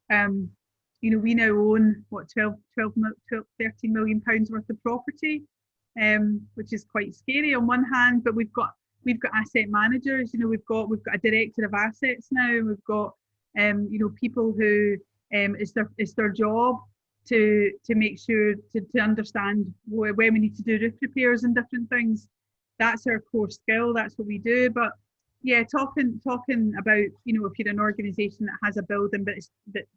we now own 13 million pounds worth of property, which is quite scary on one hand. But we've got asset managers. We've got a director of assets now. We've got people who it's their job to make sure to understand when we need to do roof repairs and different things. That's our core skill. That's what we do. But yeah, talking about, if you're an organisation that has a building, but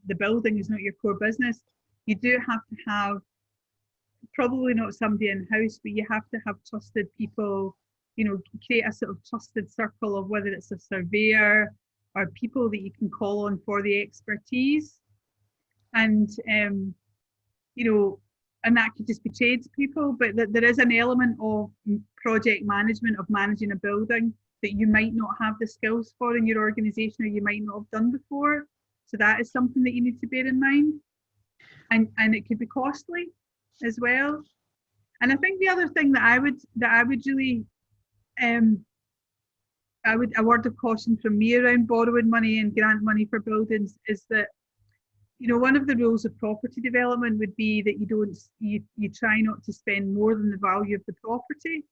the building is not your core business, you do have to have probably not somebody in-house, but you have to have trusted people, create a sort of trusted circle of whether it's a surveyor or people that you can call on for the expertise. And, and that could just be tradespeople, but there is an element of project management, of managing a building that you might not have the skills for in your organisation, or you might not have done before. So that is something that you need to bear in mind, and it could be costly as well. And I think the other thing that I would really a word of caution from me around borrowing money and grant money for buildings is that, you know, one of the rules of property development would be that you try not to spend more than the value of the property.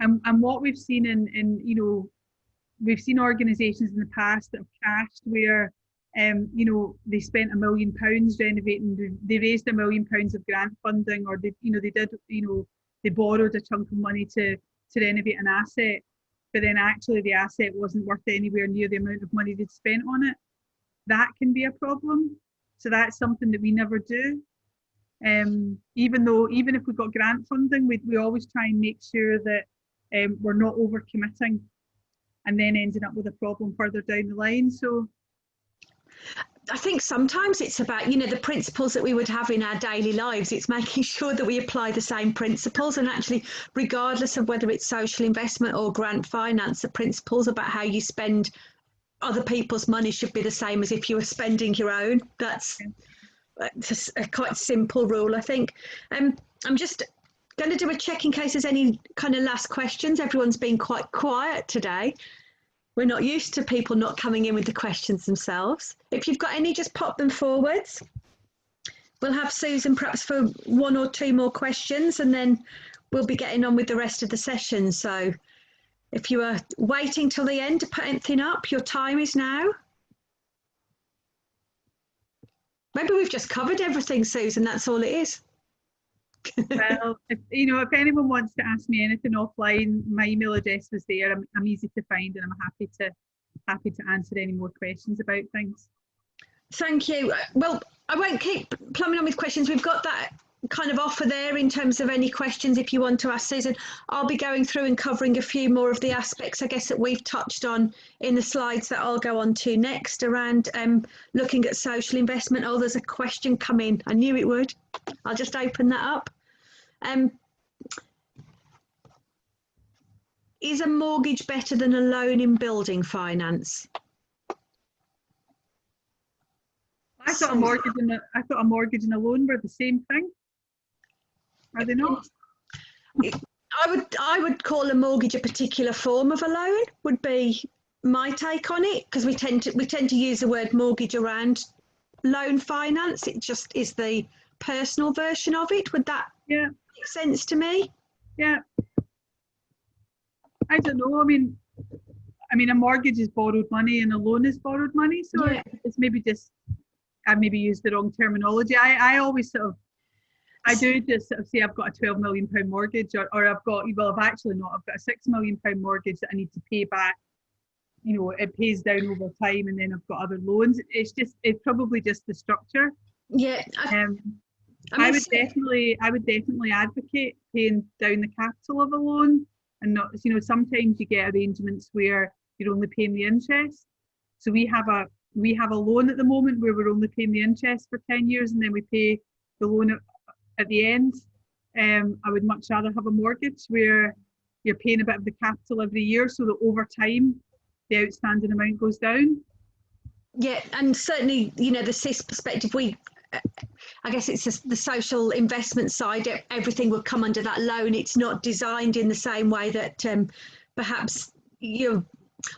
And what we've seen in you know, we've seen organisations in the past that have cashed where you know, they spent £1 million renovating, they raised £1 million of grant funding, or they borrowed a chunk of money to renovate an asset, but then actually the asset wasn't worth anywhere near the amount of money they'd spent on it. That can be a problem. So that's something that we never do. Even if we've got grant funding, we always try and make sure that we're not overcommitting and then ending up with a problem further down the line. So I think sometimes it's about, you know, the principles that we would have in our daily lives. It's making sure that we apply the same principles, and actually, regardless of whether it's social investment or grant finance, the principles about how you spend other people's money should be the same as if you were spending your own. That's a quite simple rule, I think. I'm just going to do a check in case there's any kind of last questions. Everyone's been quite quiet today. We're not used to people not coming in with the questions themselves. If you've got any, just pop them forwards. We'll have Susan perhaps for 1 or 2 more questions, and then we'll be getting on with the rest of the session. So if you are waiting till the end to put anything up, your time is now. Maybe we've just covered everything, Susan, that's all it is. Well, if anyone wants to ask me anything offline, my email address was there. I'm easy to find, and I'm happy to answer any more questions about things. Thank you. Well, I won't keep plumbing on with questions. We've got that kind of offer there in terms of any questions if you want to ask Susan. I'll be going through and covering a few more of the aspects, I guess, that we've touched on in the slides that I'll go on to next around looking at social investment. Oh, there's a question come in. I knew it would. I'll just open that up. Is a mortgage better than a loan in building finance? I thought a mortgage and a loan were the same thing. Are they not? I would call a mortgage a particular form of a loan, would be my take on it, because we tend to use the word mortgage around loan finance. It just is the personal version of it. Would that make sense to me? Yeah. I don't know. I mean, a mortgage is borrowed money and a loan is borrowed money. So it's maybe just, I maybe used the wrong terminology. I always I do just sort of say I've got a £12 million mortgage, or I've got, well, I've actually not, I've got a £6 million mortgage that I need to pay back. You know, it pays down over time, and then I've got other loans. It's probably just the structure. Yeah. I would definitely advocate paying down the capital of a loan, and not, you know, sometimes you get arrangements where you're only paying the interest. So we have a loan at the moment where we're only paying the interest for 10 years, and then we pay the loan at the end. I would much rather have a mortgage where you're paying a bit of the capital every year, so that over time the outstanding amount goes down. Yeah, and certainly, you know, the SIS perspective, I guess it's just the social investment side, everything will come under that loan. It's not designed in the same way that perhaps your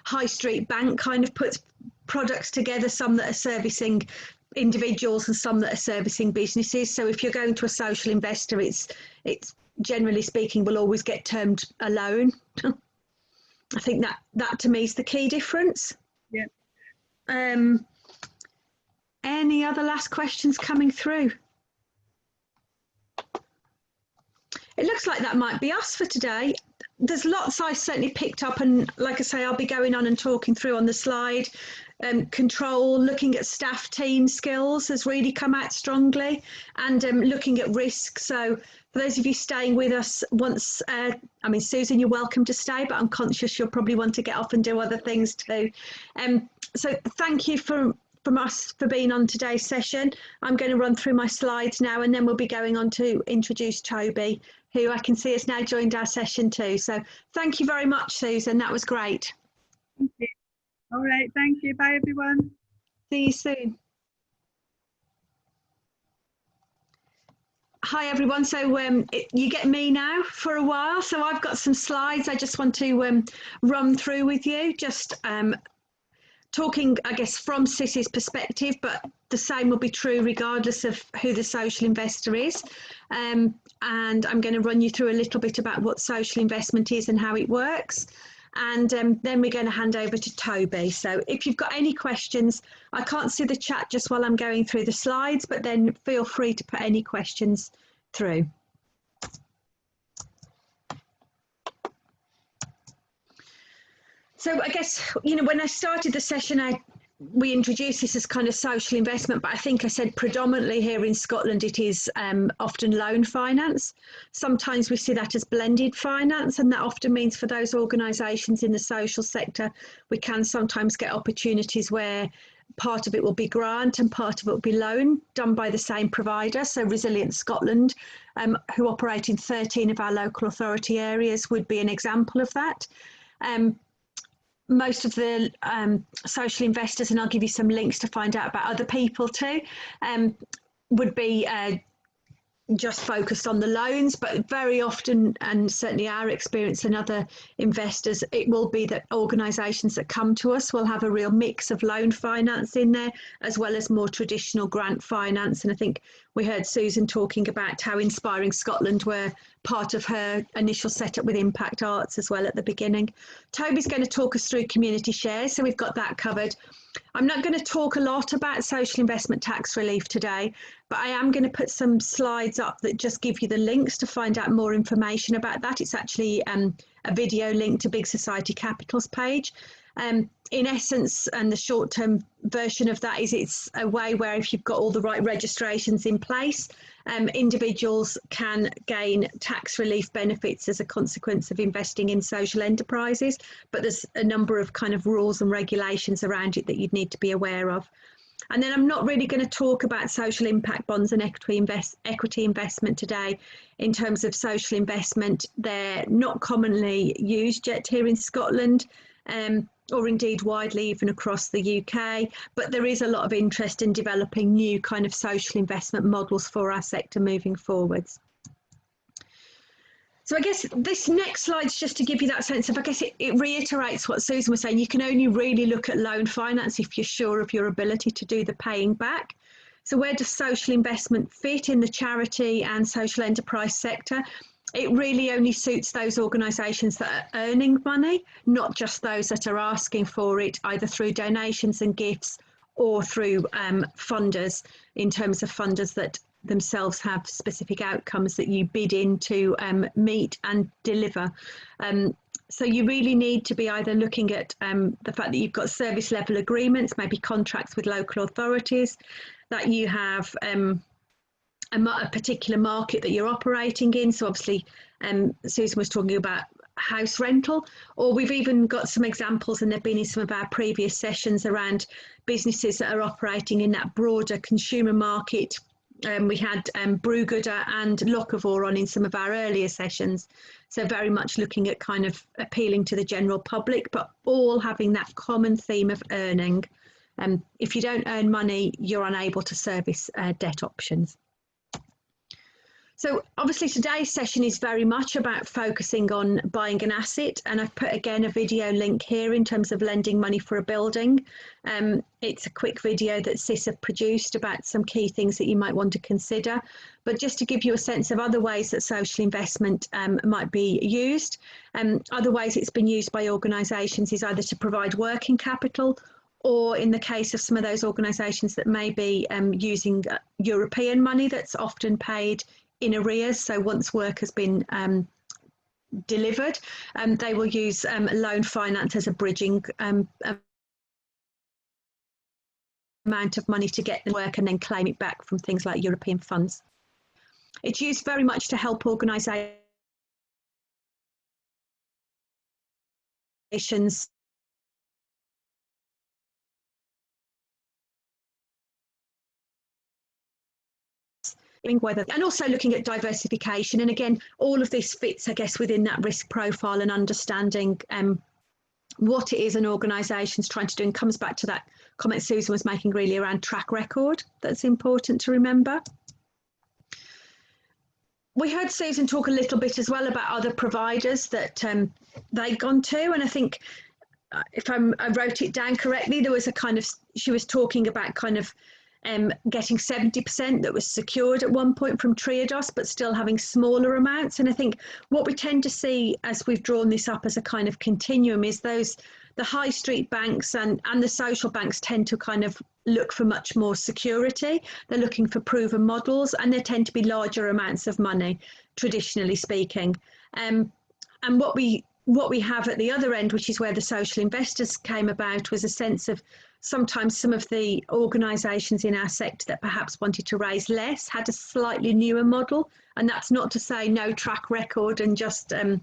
high street bank kind of puts products together, some that are servicing individuals and some that are servicing businesses. So if you're going to a social investor, it's generally speaking will always get termed a loan. I think that to me is the key difference. Yeah. Any other last questions coming through? It looks like that might be us for today. There's lots I certainly picked up, and like I say, I'll be going on and talking through on the slide. Control, looking at staff team skills has really come out strongly, and looking at risk. So for those of you staying with us, once, I mean, Susan, you're welcome to stay, but I'm conscious you'll probably want to get off and do other things too. So thank you for from us for being on today's session. I'm going to run through my slides now, and then we'll be going on to introduce Toby, who I can see has now joined our session too. So thank you very much, Susan. That was great. Thank you. All right, thank you. Bye, everyone. See you soon. Hi everyone, so you get me now for a while, so I've got some slides I just want to run through with you, just talking, I guess, from CIS's perspective, but the same will be true regardless of who the social investor is. And I'm going to run you through a little bit about what social investment is and how it works. And then we're going to hand over to Toby. So if you've got any questions, I can't see the chat just while I'm going through the slides, but then feel free to put any questions through. So I guess, you know, when I started the session, we introduced this as kind of social investment, but I think I said predominantly here in Scotland it is often loan finance. Sometimes we see that as blended finance, and that often means for those organisations in the social sector, we can sometimes get opportunities where part of it will be grant and part of it will be loan done by the same provider. So Resilient Scotland, who operate in 13 of our local authority areas, would be an example of that. Most of the social investors, and I'll give you some links to find out about other people too, would be just focused on the loans, but very often, and certainly our experience and other investors, it will be that organisations that come to us will have a real mix of loan finance in there, as well as more traditional grant finance. And I think we heard Susan talking about how Inspiring Scotland were part of her initial setup with Impact Arts as well at the beginning. Toby's going to talk us through community shares, so we've got that covered. I'm not going to talk a lot about social investment tax relief today, but I am going to put some slides up that just give you the links to find out more information about that. It's actually a video link to Big Society Capital's page. In essence, and the short-term version of that is it's a way where if you've got all the right registrations in place, individuals can gain tax relief benefits as a consequence of investing in social enterprises, but there's a number of kind of rules and regulations around it that you'd need to be aware of. And then I'm not really going to talk about social impact bonds and equity investment today in terms of social investment. They're not commonly used yet here in Scotland, or indeed widely even across the UK, but there is a lot of interest in developing new kind of social investment models for our sector moving forwards. So I guess this next slide is just to give you that sense of, I guess it reiterates what Susan was saying. You can only really look at loan finance if you're sure of your ability to do the paying back. So where does social investment fit in the charity and social enterprise sector? It really only suits those organisations that are earning money, not just those that are asking for it, either through donations and gifts or through funders, in terms of funders that themselves have specific outcomes that you bid in to meet and deliver. So you really need to be either looking at the fact that you've got service level agreements, maybe contracts with local authorities, that you have a particular market that you're operating in. So obviously Susan was talking about house rental, or we've even got some examples, and they've been in some of our previous sessions, around businesses that are operating in that broader consumer market. We had Brewgooder and Locavor on in some of our earlier sessions. So very much looking at kind of appealing to the general public, but all having that common theme of earning. If you don't earn money, you're unable to service debt options. So obviously today's session is very much about focusing on buying an asset, and I've put again a video link here in terms of lending money for a building. It's a quick video that CIS have produced about some key things that you might want to consider, but just to give you a sense of other ways that social investment might be used. Other ways it's been used by organisations is either to provide working capital, or in the case of some of those organisations that may be using European money that's often paid in arrears. So once work has been delivered, they will use loan finance as a bridging amount of money to get the work and then claim it back from things like European funds. It's used very much to help organisations whether, and also looking at diversification. And again, all of this fits, I guess, within that risk profile and understanding what it is an organisation's trying to do, and comes back to that comment Susan was making really around track record. That's important to remember. We heard Susan talk a little bit as well about other providers that they'd gone to, and I think if I wrote it down correctly, there was a kind of, she was talking about kind of getting 70% that was secured at one point from Triodos, but still having smaller amounts. And I think what we tend to see as we've drawn this up as a kind of continuum is the high street banks and the social banks tend to kind of look for much more security. They're looking for proven models, and they tend to be larger amounts of money, traditionally speaking. And what we have at the other end, which is where the social investors came about, was a sense of sometimes some of the organisations in our sector that perhaps wanted to raise less had a slightly newer model. And that's not to say no track record and just a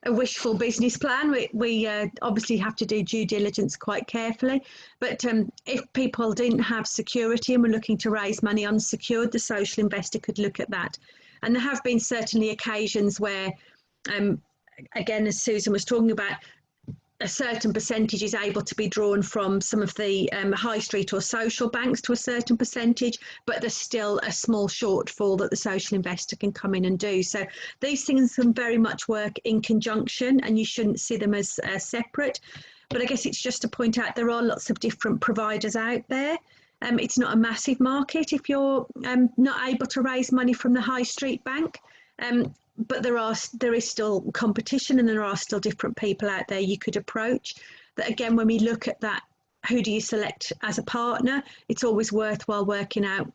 wishful business plan. We obviously have to do due diligence quite carefully. But if people didn't have security and were looking to raise money unsecured, the social investor could look at that. And there have been certainly occasions where, again, as Susan was talking about, a certain percentage is able to be drawn from some of the high street or social banks to a certain percentage, but there's still a small shortfall that the social investor can come in and do. So these things can very much work in conjunction, and you shouldn't see them as separate. But I guess it's just to point out there are lots of different providers out there. It's not a massive market if you're not able to raise money from the high street bank. But there is still competition, and there are still different people out there you could approach. That again, when we look at that, who do you select as a partner? It's always worthwhile working out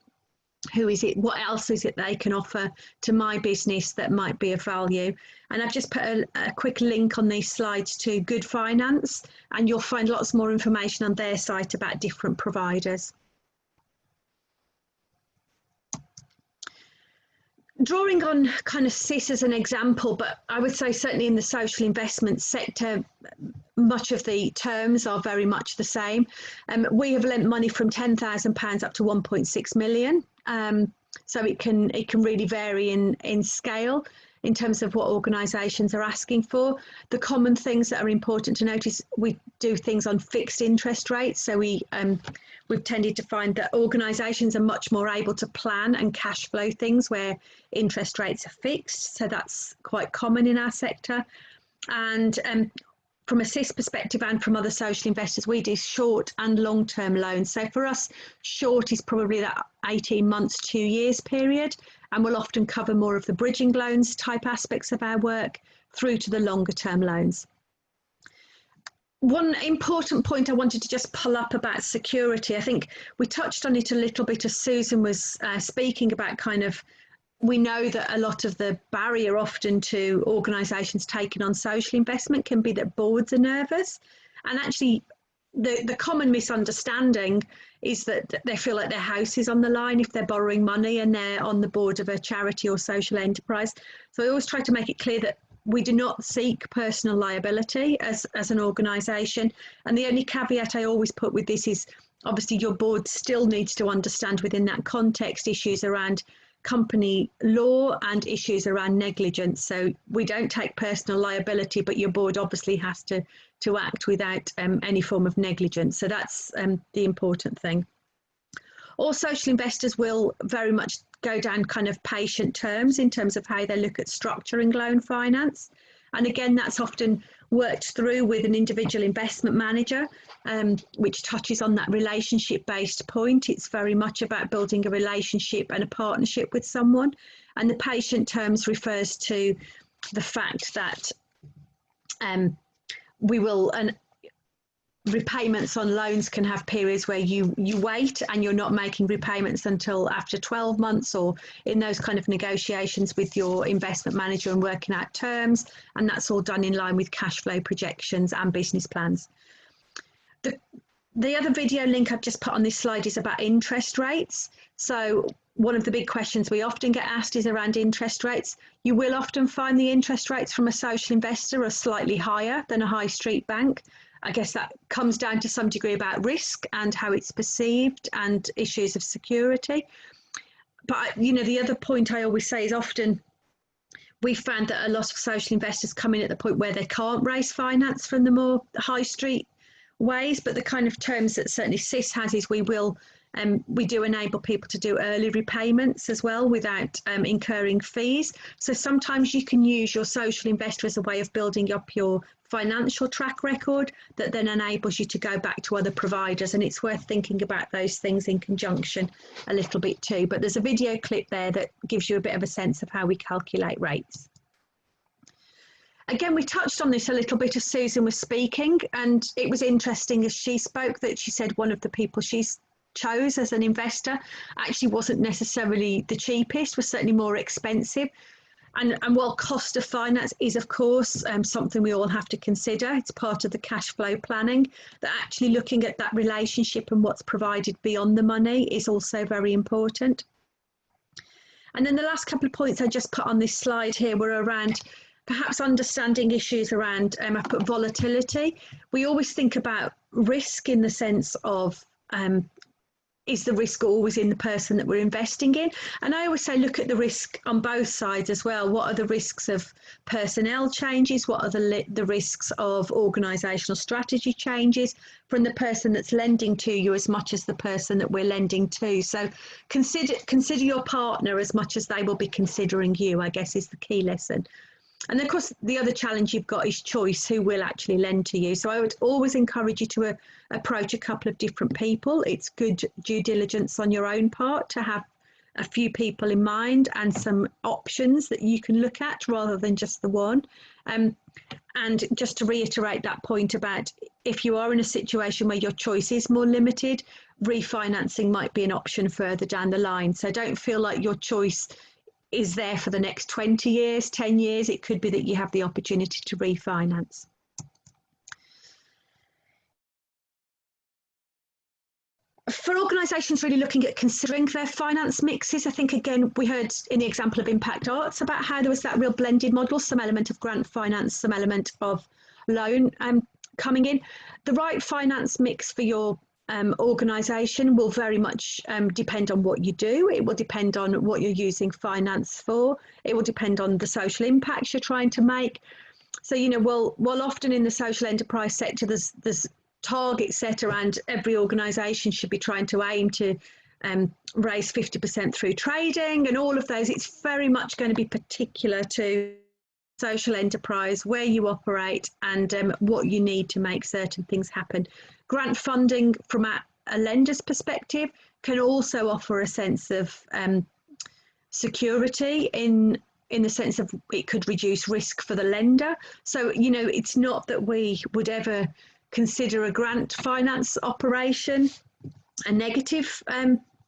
who is it, what else is it they can offer to my business that might be of value. And I've just put a quick link on these slides to Good Finance, and you'll find lots more information on their site about different providers. Drawing on kind of CIS as an example, but I would say certainly in the social investment sector, much of the terms are very much the same. We have lent money from £10,000 up to 1.6 million. So it can really vary in scale in terms of what organisations are asking for. The common things that are important to notice, we do things on fixed interest rates. So we've tended to find that organisations are much more able to plan and cash flow things where interest rates are fixed. So that's quite common in our sector. And from a CIS perspective and from other social investors, we do short and long-term loans. So for us, short is probably that 18 months, 2 years period, and we'll often cover more of the bridging loans type aspects of our work through to the longer term loans. One important point I wanted to just pull up about security, I think we touched on it a little bit as Susan was speaking about kind of, we know that a lot of the barrier often to organisations taking on social investment can be that boards are nervous. And actually the common misunderstanding is that they feel like their house is on the line if they're borrowing money and they're on the board of a charity or social enterprise. So I always try to make it clear that we do not seek personal liability as an organisation. And the only caveat I always put with this is obviously your board still needs to understand within that context issues around company law and issues around negligence. So we don't take personal liability, but your board obviously has to act without any form of negligence. So that's the important thing. All social investors will very much go down kind of patient terms in terms of how they look at structuring loan finance. And again, that's often worked through with an individual investment manager, which touches on that relationship-based point. It's very much about building a relationship and a partnership with someone. And the patient terms refers to the fact that repayments on loans can have periods where you wait and you're not making repayments until after 12 months or in those kind of negotiations with your investment manager and working out terms. And that's all done in line with cash flow projections and business plans. The other video link I've just put on this slide is about interest rates. So one of the big questions we often get asked is around interest rates. You will often find the interest rates from a social investor are slightly higher than a high street bank. I guess that comes down to some degree about risk and how it's perceived and issues of security. But you know, the other point I always say is often we found that a lot of social investors come in at the point where they can't raise finance from the more high street ways, but the kind of terms that certainly CIS has is we do enable people to do early repayments as well without incurring fees. So sometimes you can use your social investor as a way of building up your financial track record that then enables you to go back to other providers, and it's worth thinking about those things in conjunction a little bit too. But there's a video clip there that gives you a bit of a sense of how we calculate rates. Again, we touched on this a little bit as Susan was speaking, and it was interesting as she spoke that she said one of the people she chose as an investor actually wasn't necessarily the cheapest, was certainly more expensive. And while cost of finance is, of course, something we all have to consider, it's part of the cash flow planning, that actually looking at that relationship and what's provided beyond the money is also very important. And then the last couple of points I just put on this slide here were around perhaps understanding issues around I put volatility. We always think about risk in the sense of is the risk always in the person that we're investing in? And I always say look at the risk on both sides as well. What are the risks of personnel changes? What are the risks of organisational strategy changes from the person that's lending to you as much as the person that we're lending to? So consider your partner as much as they will be considering you, I guess, is the key lesson. And of course, the other challenge you've got is choice, who will actually lend to you. So I would always encourage you to approach a couple of different people. It's good due diligence on your own part to have a few people in mind and some options that you can look at rather than just the one. And just to reiterate that point about if you are in a situation where your choice is more limited, refinancing might be an option further down the line. So don't feel like your choice is there for the next 20 years, 10 years. It could be that you have the opportunity to refinance. For organisations really looking at considering their finance mixes, I think, again, we heard in the example of Impact Arts about how there was that real blended model, some element of grant finance, some element of loan coming in. The right finance mix for your organisation will very much depend on what you do. It will depend on what you're using finance for. It will depend on the social impacts you're trying to make. So, you know, while often in the social enterprise sector, there's targets set around every organisation should be trying to aim to raise 50% through trading and all of those, it's very much going to be particular to social enterprise, where you operate and what you need to make certain things happen. Grant funding from a lender's perspective can also offer a sense of security in the sense of it could reduce risk for the lender. So, you know, it's not that we would ever consider a grant finance operation a negative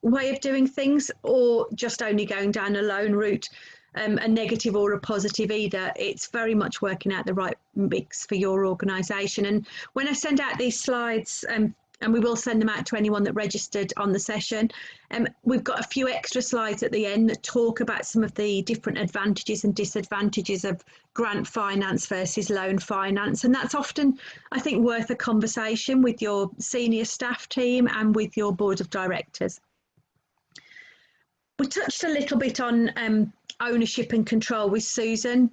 way of doing things, or just only going down a loan route a negative or a positive either. It's very much working out the right mix for your organisation. And when I send out these slides, and we will send them out to anyone that registered on the session, we've got a few extra slides at the end that talk about some of the different advantages and disadvantages of grant finance versus loan finance. And that's often, I think, worth a conversation with your senior staff team and with your board of directors. We touched a little bit on ownership and control with Susan.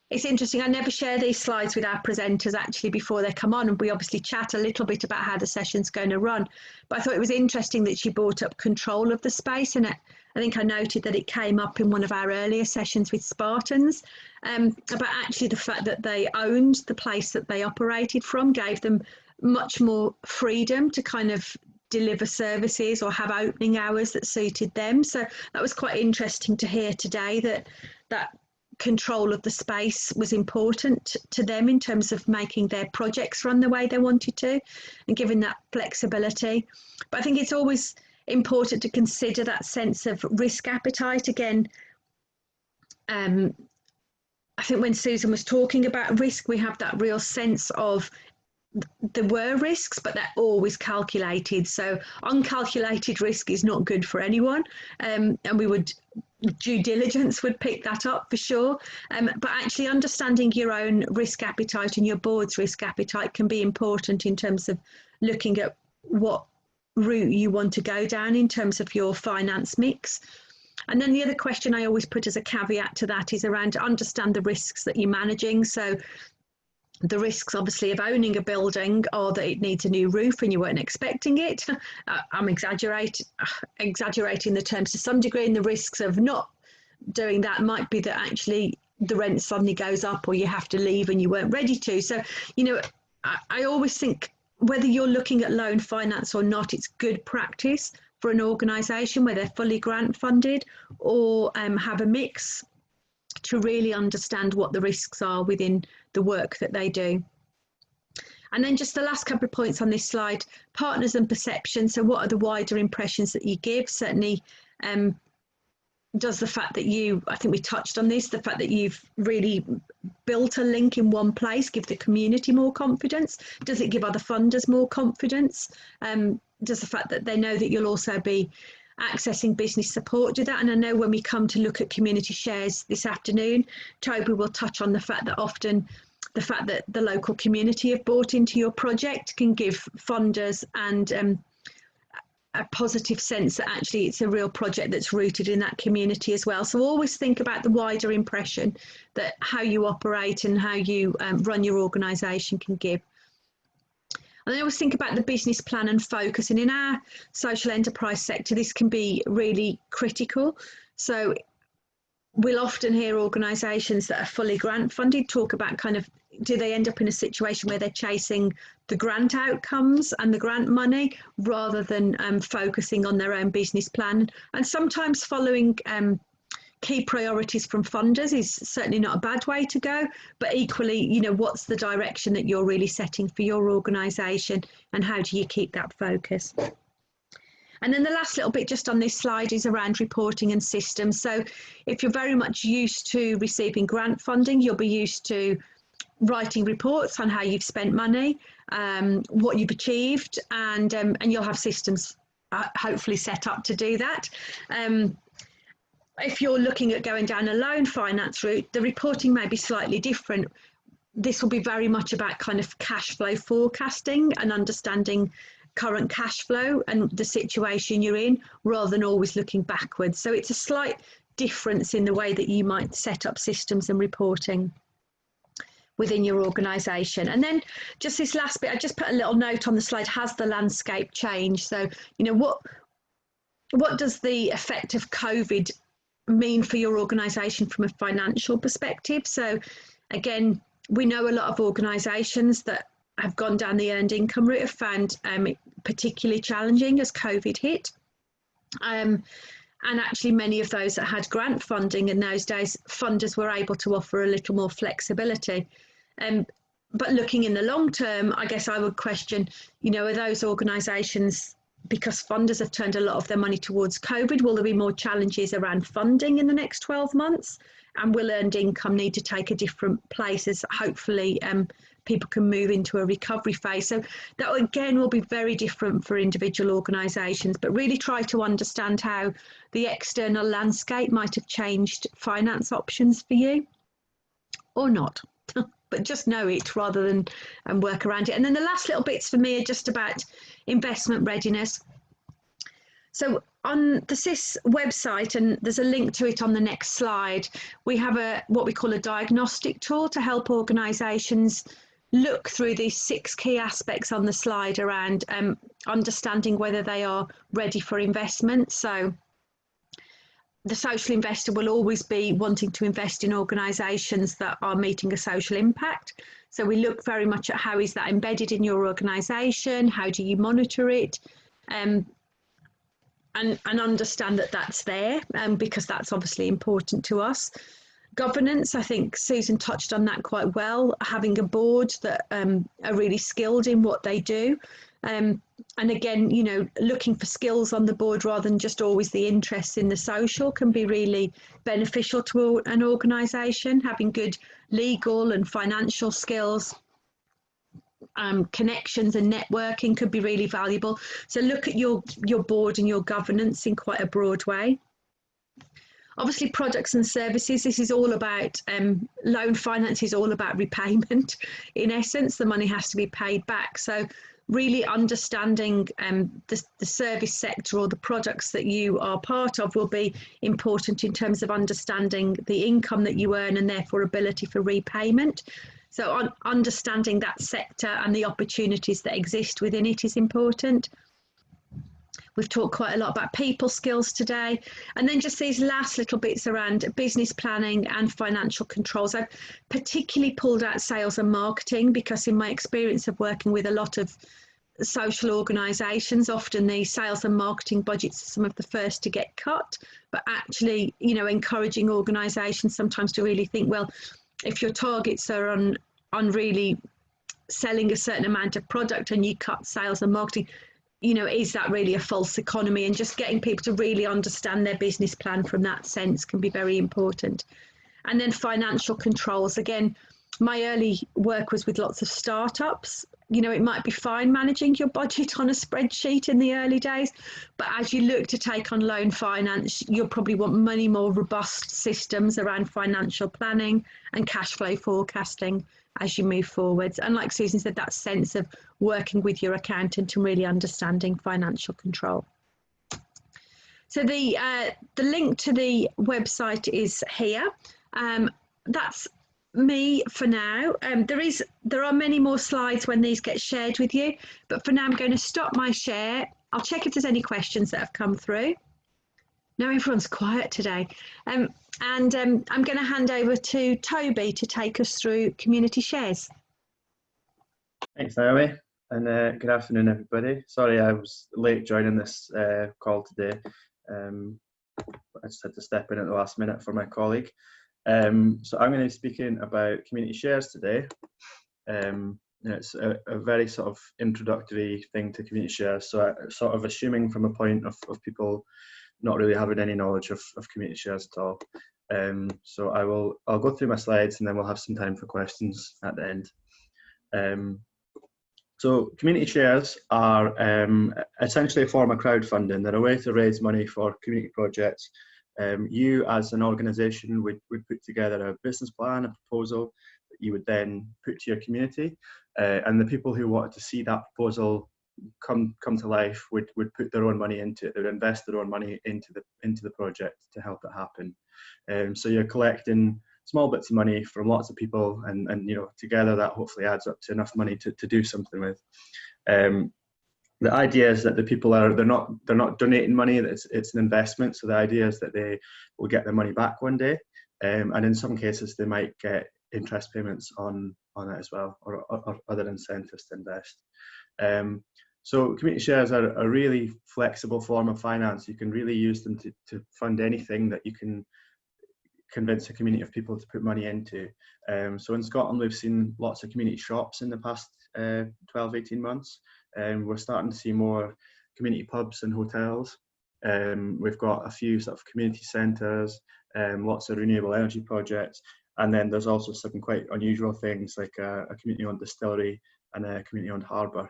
It's interesting, I never share these slides with our presenters actually before they come on, and we obviously chat a little bit about how the session's going to run. But I thought it was interesting that she brought up control of the space, and I think I noted that it came up in one of our earlier sessions with Spartans, about actually the fact that they owned the place that they operated from, gave them much more freedom to kind of deliver services or have opening hours that suited them. So that was quite interesting to hear today, that control of the space was important to them in terms of making their projects run the way they wanted to and giving that flexibility. But I think it's always important to consider that sense of risk appetite. Again, I think when Susan was talking about risk, we have that real sense of there were risks, but they're always calculated. So uncalculated risk is not good for anyone. And due diligence would pick that up for sure. But actually understanding your own risk appetite and your board's risk appetite can be important in terms of looking at what route you want to go down in terms of your finance mix. And then the other question I always put as a caveat to that is around to understand the risks that you're managing. So the risks obviously of owning a building are that it needs a new roof and you weren't expecting it. I'm exaggerating the terms to some degree, and the risks of not doing that might be that actually the rent suddenly goes up or you have to leave and you weren't ready to. So, you know, I always think whether you're looking at loan finance or not, it's good practice for an organisation where they're fully grant funded or have a mix, to really understand what the risks are within the work that they do. And then just the last couple of points on this slide, partners and perception. So what are the wider impressions that you give? Certainly, does the fact that I think we touched on this, the fact that you've really built a link in one place give the community more confidence? Does it give other funders more confidence? Does the fact that they know that you'll also be accessing business support do that? And I know when we come to look at community shares this afternoon, Toby will touch on the fact that often the fact that the local community have bought into your project can give funders and a positive sense that actually it's a real project that's rooted in that community as well. So always think about the wider impression that how you operate and how you run your organisation can give. And I always think about the business plan and focus. And in our social enterprise sector, this can be really critical. So we'll often hear organisations that are fully grant funded talk about kind of, do they end up in a situation where they're chasing the grant outcomes and the grant money rather than focusing on their own business plan? And sometimes following key priorities from funders is certainly not a bad way to go, but equally, you know, what's the direction that you're really setting for your organisation and how do you keep that focus? And then the last little bit just on this slide is around reporting and systems. So if you're very much used to receiving grant funding, you'll be used to writing reports on how you've spent money, what you've achieved, and you'll have systems hopefully set up to do that. If you're looking at going down a loan finance route, the reporting may be slightly different. This will be very much about kind of cash flow forecasting and understanding current cash flow and the situation you're in, rather than always looking backwards. So it's a slight difference in the way that you might set up systems and reporting within your organisation. And then just this last bit, I just put a little note on the slide, has the landscape changed? So, you know, what does the effect of COVID mean for your organisation from a financial perspective? So again, we know a lot of organisations that have gone down the earned income route have found it particularly challenging as COVID hit. And actually many of those that had grant funding in those days, funders were able to offer a little more flexibility. But looking in the long term, I guess I would question, you know, are those organisations, because funders have turned a lot of their money towards COVID, will there be more challenges around funding in the next 12 months? And will earned income need to take a different place as hopefully people can move into a recovery phase? So that again will be very different for individual organisations, but really try to understand how the external landscape might have changed finance options for you or not. But just know it rather than work around it. And then the last little bits for me are just about investment readiness. So on the CIS website, and there's a link to it on the next slide, we have what we call a diagnostic tool to help organisations look through these 6 key aspects on the slide around understanding whether they are ready for investment. So the social investor will always be wanting to invest in organisations that are meeting a social impact. So we look very much at how is that embedded in your organisation, how do you monitor it, and understand that that's there, because that's obviously important to us. Governance, I think Susan touched on that quite well, having a board that are really skilled in what they do. And again, you know, looking for skills on the board rather than just always the interests in the social can be really beneficial to an organisation. Having good legal and financial skills, connections and networking could be really valuable. So look at your board and your governance in quite a broad way. Obviously, products and services, this is all about, loan finance is all about repayment. In essence, the money has to be paid back. So really understanding the service sector or the products that you are part of will be important in terms of understanding the income that you earn and therefore ability for repayment. So understanding that sector and the opportunities that exist within it is important. We've talked quite a lot about people skills today. And then just these last little bits around business planning and financial controls. I've particularly pulled out sales and marketing because in my experience of working with a lot of social organisations, often the sales and marketing budgets are some of the first to get cut. But actually, you know, encouraging organisations sometimes to really think, well, if your targets are on really selling a certain amount of product and you cut sales and marketing, you know, is that really a false economy? And just getting people to really understand their business plan from that sense can be very important. And then financial controls. Again, my early work was with lots of startups. You know, it might be fine managing your budget on a spreadsheet in the early days, but as you look to take on loan finance, you'll probably want many more robust systems around financial planning and cash flow forecasting as you move forwards. And like Susan said, that sense of working with your accountant and really understanding financial control. So the link to the website is here. That's me for now. There are many more slides when these get shared with you, but for now I'm going to stop my share. I'll check if there's any questions that have come through. No, everyone's quiet today. I'm going to hand over to Toby to take us through community shares. Thanks, Naomi, and good afternoon, everybody. Sorry I was late joining this call today. I just had to step in at the last minute for my colleague. So I'm going to be speaking about community shares today. It's a very sort of introductory thing to community shares, so sort of assuming from a point of people not really having any knowledge of community shares at all. So I'll go through my slides and then we'll have some time for questions at the end. So community shares are essentially a form of crowdfunding. They're a way to raise money for community projects. You as an organisation would put together a business plan, a proposal that you would then put to your community, and the people who wanted to see that proposal come to life would put their own money into it. They would invest their own money into the project to help it happen. So you're collecting small bits of money from lots of people, and you know, together that hopefully adds up to enough money to do something with. The idea is that the people they're not donating money. It's an investment. So the idea is that they will get their money back one day, and in some cases they might get interest payments on it as well, or other incentives to invest. So community shares are a really flexible form of finance. You can really use them to fund anything that you can convince a community of people to put money into. So in Scotland, we've seen lots of community shops in the past 12, 18 months. We're starting to see more community pubs and hotels. We've got a few sort of community centres, lots of renewable energy projects, and then there's also some quite unusual things like a community-owned distillery and a community-owned harbour.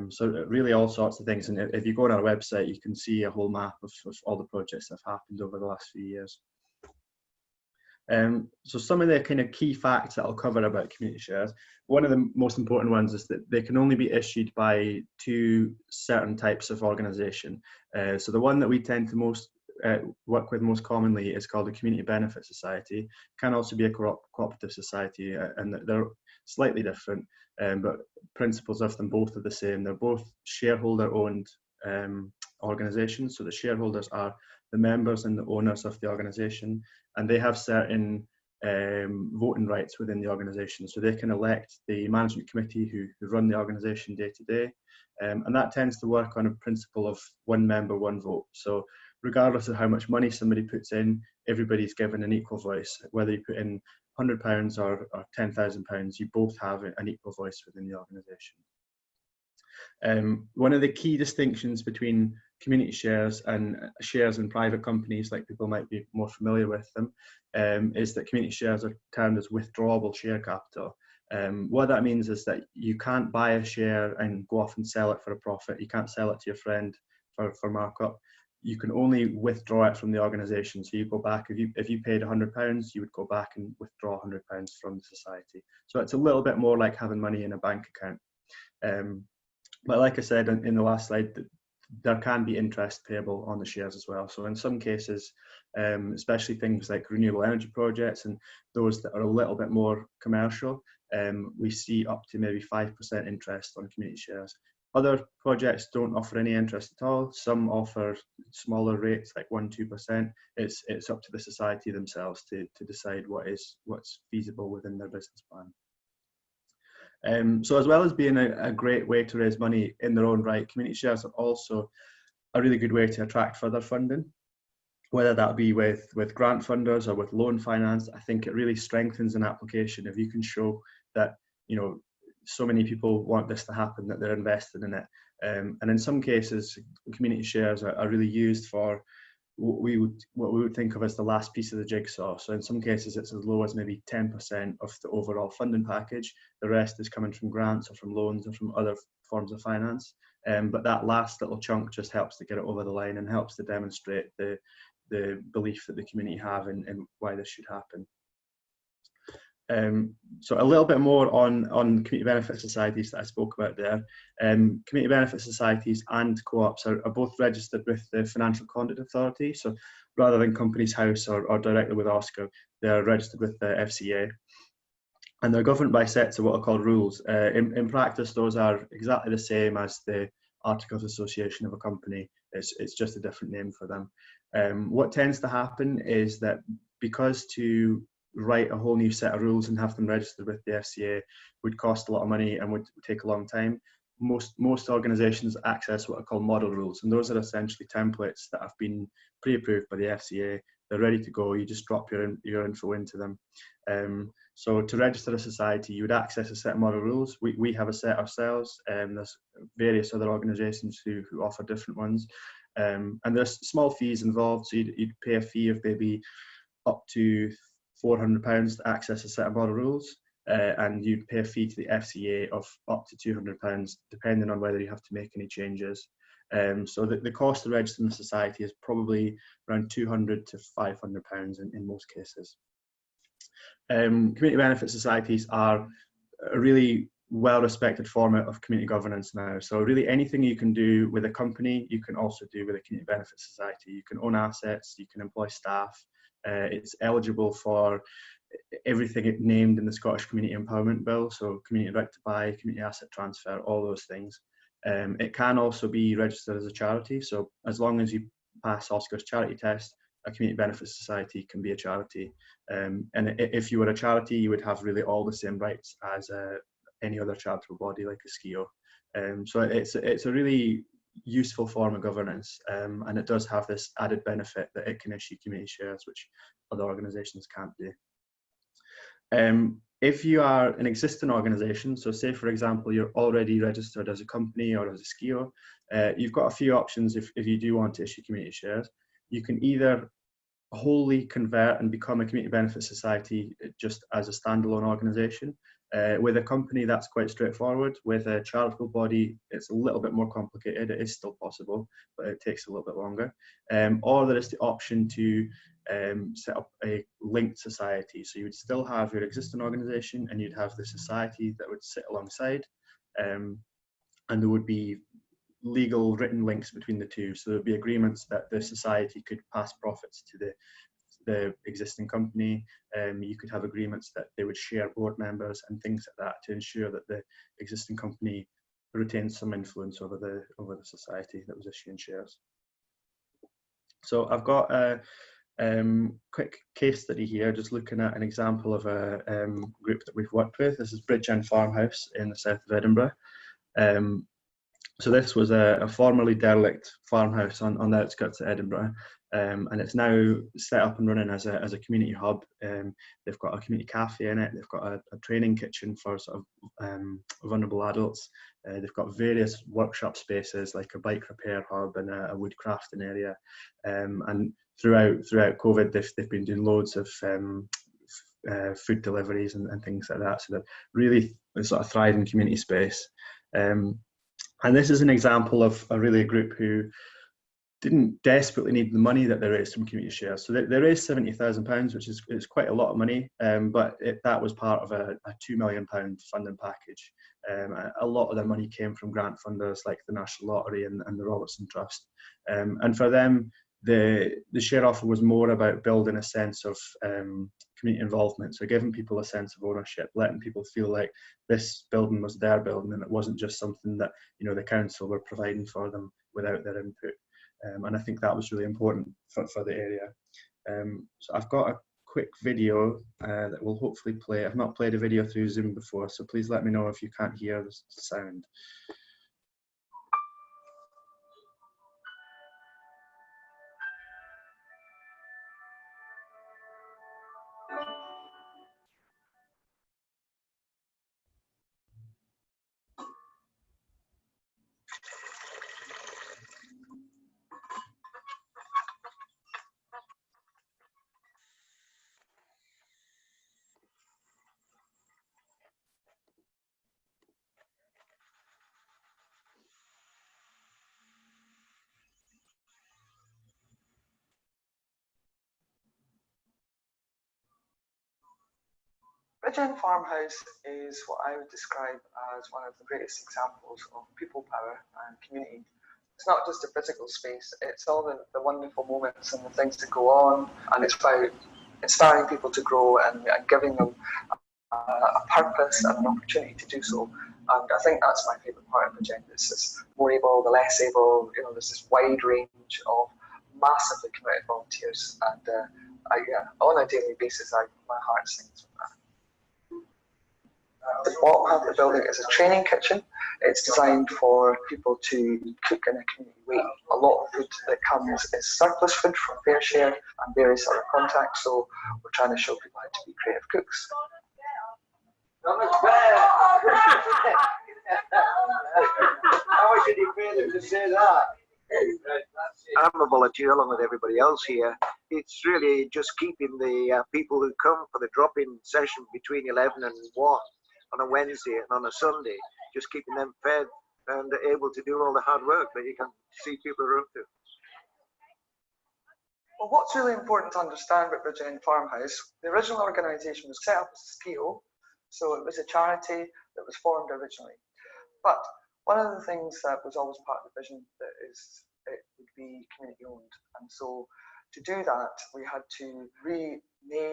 So really all sorts of things, and if you go on our website you can see a whole map of all the projects that have happened over the last few years. So some of the kind of key facts that I'll cover about community shares. One of the most important ones is that they can only be issued by two certain types of organisation. So the one that we tend to work with most commonly is called a community benefit society. It can also be a cooperative society, and they're slightly different, but principles of them both are the same. They're both shareholder owned organisations. So the shareholders are the members and the owners of the organisation, and they have certain voting rights within the organisation. So they can elect the management committee who run the organisation day to day, and that tends to work on a principle of one member, one vote. So regardless of how much money somebody puts in, everybody's given an equal voice. Whether you put in £100 or £10,000, you both have an equal voice within the organisation. One of the key distinctions between community shares and shares in private companies, like people might be more familiar with them, is that community shares are termed as withdrawable share capital. What that means is that you can't buy a share and go off and sell it for a profit. You can't sell it to your friend for markup. You can only withdraw it from the organisation. So you go back, if you paid £100, you would go back and withdraw £100 from the society. So it's a little bit more like having money in a bank account. But like I said in the last slide, there can be interest payable on the shares as well. So in some cases, especially things like renewable energy projects and those that are a little bit more commercial, we see up to maybe 5% interest on community shares. Other projects don't offer any interest at all. Some offer smaller rates, like 1-2%. It's up to the society themselves to decide what's feasible within their business plan. So as well as being a great way to raise money in their own right, community shares are also a really good way to attract further funding, whether that be with grant funders or with loan finance. I think it really strengthens an application if you can show that, you know, so many people want this to happen, that they're invested in it. And in some cases, community shares are really used for what we would think of as the last piece of the jigsaw. So in some cases, it's as low as maybe 10% of the overall funding package. The rest is coming from grants or from loans or from other forms of finance. But that last little chunk just helps to get it over the line and helps to demonstrate the belief that the community have in why this should happen. So a little bit more on community benefit societies that I spoke about there. Community benefit societies and co-ops are both registered with the Financial Conduct Authority. So rather than Companies House or directly with OSCR, they're registered with the FCA. And they're governed by sets of what are called rules. In practice, those are exactly the same as the Articles of Association of a company. It's just a different name for them. What tends to happen is that because to write a whole new set of rules and have them registered with the FCA would cost a lot of money and would take a long time, most organisations access what are called model rules, and those are essentially templates that have been pre-approved by the FCA. They're ready to go. You just drop your info into them. So to register a society, you would access a set of model rules. We have a set ourselves, and there's various other organisations who offer different ones. And there's small fees involved, so you'd pay a fee of maybe up to £400 to access a set of model rules, and you'd pay a fee to the FCA of up to £200, depending on whether you have to make any changes. So the cost of registering the society is probably around £200 to £500 in most cases. Community benefit societies are a really well-respected format of community governance now. So really anything you can do with a company, you can also do with a community benefit society. You can own assets, you can employ staff. It's eligible for everything named in the Scottish Community Empowerment Bill, so community right to buy, community asset transfer, all those things. It can also be registered as a charity, so as long as you pass OSCR's charity test, a community benefit society can be a charity. And if you were a charity, you would have really all the same rights as any other charitable body like a SCIO. So it's a really useful form of governance, and it does have this added benefit that it can issue community shares, which other organisations can't do. If you are an existing organisation, so say for example you're already registered as a company or as a SCIO, you've got a few options if you do want to issue community shares. You can either wholly convert and become a community benefit society just as a standalone organisation. With a company, that's quite straightforward. With a charitable body, it's a little bit more complicated. It is still possible, but it takes a little bit longer. Or there is the option to set up a linked society. So you would still have your existing organisation and you'd have the society that would sit alongside, and there would be legal written links between the two. So there would be agreements that the society could pass profits to the existing company. You could have agreements that they would share board members and things like that to ensure that the existing company retains some influence over the society that was issuing shares. So I've got a quick case study here, just looking at an example of a group that we've worked with. This is Bridgend Farmhouse in the south of Edinburgh. So this was a formerly derelict farmhouse on the outskirts of Edinburgh, and it's now set up and running as a community hub. They've got a community cafe in it. They've got a training kitchen for sort of vulnerable adults. They've got various workshop spaces like a bike repair hub and a wood crafting area. And throughout COVID, they've been doing loads of food deliveries and things like that. So they're really a sort of thriving community space. And this is an example of a group who didn't desperately need the money that they raised from community shares. So they raised £70,000, which is quite a lot of money, but that was part of a £2 million funding package. A lot of their money came from grant funders like the National Lottery and the Robertson Trust. And for them, the share offer was more about building a sense of community involvement, so giving people a sense of ownership, letting people feel like this building was their building and it wasn't just something that the council were providing for them without their input. And I think that was really important for the area. So I've got a quick video that will hopefully play. I've not played a video through Zoom before, so please let me know if you can't hear the sound. Bridgend Farmhouse is what I would describe as one of the greatest examples of people power and community. It's not just a physical space, it's all the wonderful moments and the things that go on, and it's about inspiring people to grow and giving them a purpose and an opportunity to do so. And I think that's my favourite part of Bridgend. It's this more able, the less able, there's this wide range of massively committed volunteers, and on a daily basis, my heart sings with that. The bottom half of the building is a training kitchen. It's designed for people to cook in a community way. A lot of food that comes is surplus food from Fair Share and various other contacts, so we're trying to show people how to be creative cooks. How much did you pay them to say that? I'm a volunteer along with everybody else here. It's really just keeping the people who come for the drop-in session between 11 and 1 on a Wednesday and on a Sunday, just keeping them fed and able to do all the hard work that you can see people are up to. Well, what's really important to understand about Bridgend Farmhouse, the original organisation was set up as a SPO, so it was a charity that was formed originally. But one of the things that was always part of the vision that is it would be community owned, and so to do that we had to rename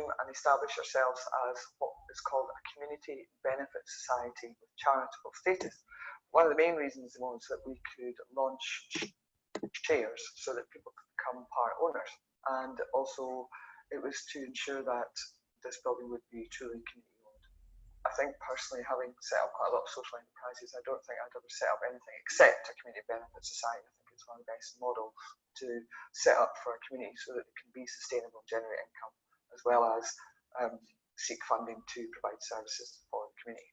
and establish ourselves as what is called a community benefit society with charitable status. One of the main reasons was that we could launch shares so that people could become part owners, and also it was to ensure that this building would be truly community owned. I think personally, having set up quite a lot of social enterprises, I don't think I'd ever set up anything except a community benefit society. I think it's one of the best models to set up for a community so that it can be sustainable and generate income, as well as seek funding to provide services for the community.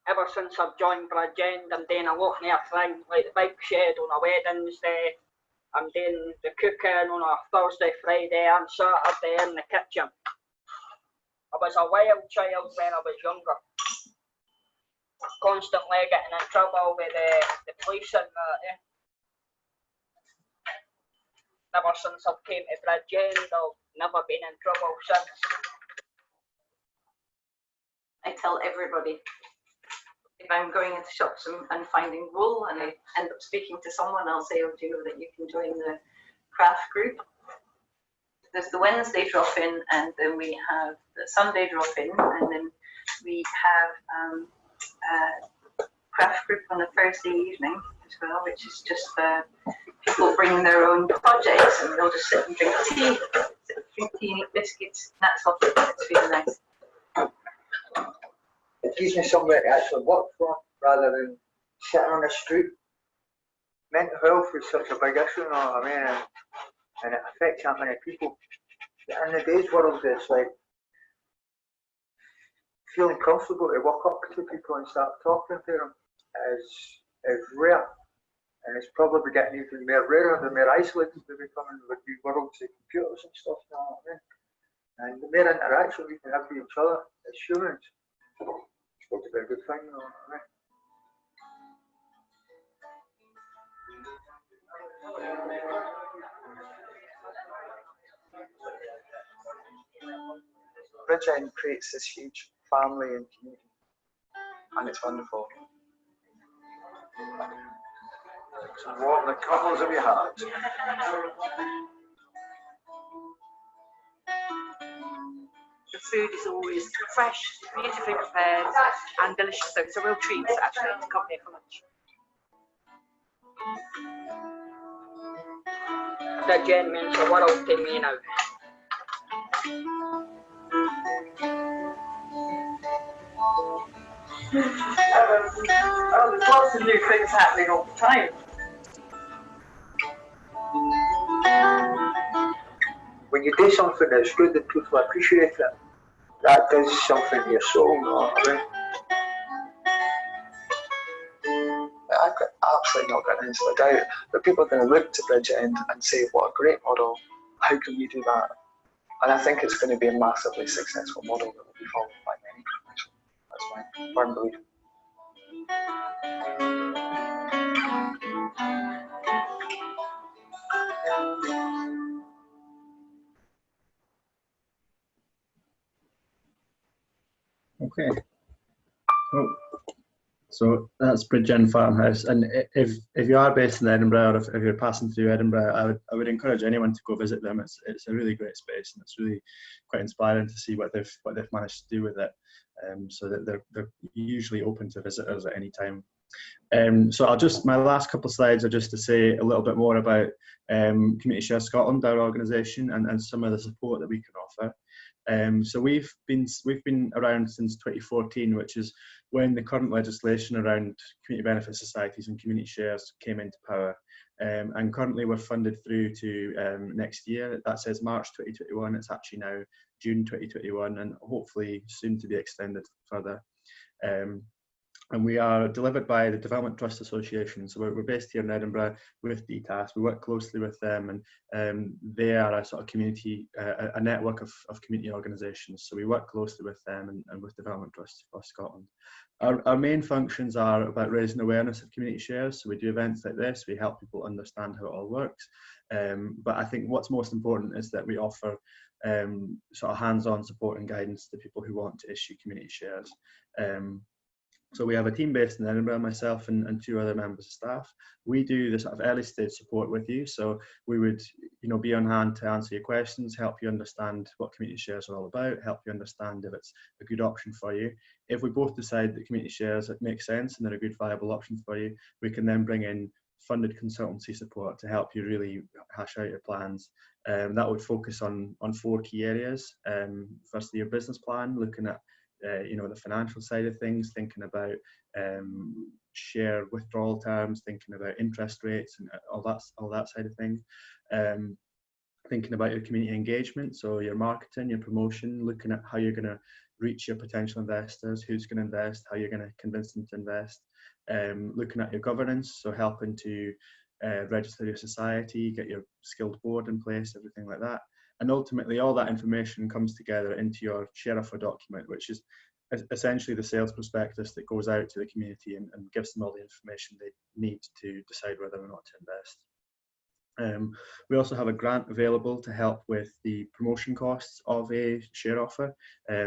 Ever since I've joined Bridgend, I'm doing a lot more things, like the big shed on a Wednesday. I'm doing the cooking on a Thursday, Friday and Saturday in the kitchen. I was a wild child when I was younger, constantly getting in trouble with the police and that. Never since I came to Bridgend, I've never been in trouble since. I tell everybody, if I'm going into shops and finding wool and I end up speaking to someone, I'll say, oh, do you know that you can join the craft group? There's the Wednesday drop-in, and then we have the Sunday drop-in, and then we have craft group on a Thursday evening as well, which is just people bring their own projects and they'll just sit and drink tea, and eat biscuits, and that's lovely. It's really nice. It gives me somewhere to actually work for rather than sitting on the street. Mental health is such a big issue now, I mean, and it affects that many people. In the day's world, it's like feeling comfortable to walk up to people and start talking to them is rare, and it's probably getting even more rarer the more isolated we become with these worlds of computers and stuff now. I mean. And the more interaction we can have with each other as humans, it's going to be a good thing, you know what I mean? Bridgend creates this huge family and community, and it's wonderful. So warm the cockles of your heart. The food is always fresh, beautifully prepared, and delicious. So it's a real treat actually to come here for lunch. Bridgend means the world to me now. There's lots of new things happening all the time. When you do something that's good and people appreciate it, that does something to your soul, you know what I mean? I've got absolutely not got into the doubt that people are going to look to Bridgend and say, what a great model, how can we do that? And I think it's going to be a massively successful model that will be followed by many professionals. That's my firm belief. Okay. So that's Bridgend Farmhouse, and if you are based in Edinburgh, or if you're passing through Edinburgh, I would encourage anyone to go visit them. It's a really great space, and it's really quite inspiring to see what they've managed to do with it. So that they're usually open to visitors at any time. So my last couple of slides are just to say a little bit more about Community Share Scotland, our organisation, and some of the support that we can offer. So we've been around since 2014, which is when the current legislation around community benefit societies and community shares came into power. And currently we're funded through to next year. That says March 2021. It's actually now June 2021, and hopefully soon to be extended further. And we are delivered by the Development Trust Association. So we're based here in Edinburgh with DTAS. We work closely with them, and they are a sort of community, a network of community organisations. So we work closely with them and with Development Trust for Scotland. Our main functions are about raising awareness of community shares. So we do events like this. We help people understand how it all works. But I think what's most important is that we offer sort of hands-on support and guidance to people who want to issue community shares. So we have a team based in Edinburgh, myself and two other members of staff. We do the sort of early stage support with you. So we would, be on hand to answer your questions, help you understand what community shares are all about, help you understand if it's a good option for you. If we both decide that community shares make sense and they're a good viable option for you, we can then bring in funded consultancy support to help you really hash out your plans. That would focus on 4 key areas. Firstly, your business plan, looking at the financial side of things, thinking about share withdrawal terms, thinking about interest rates and all that side of things. Thinking about your community engagement, so your marketing, your promotion, looking at how you're going to reach your potential investors, who's going to invest, how you're going to convince them to invest. Looking at your governance, so helping to register your society, get your skilled board in place, everything like that. And ultimately, all that information comes together into your share offer document, which is essentially the sales prospectus that goes out to the community and gives them all the information they need to decide whether or not to invest. We also have a grant available to help with the promotion costs of a share offer.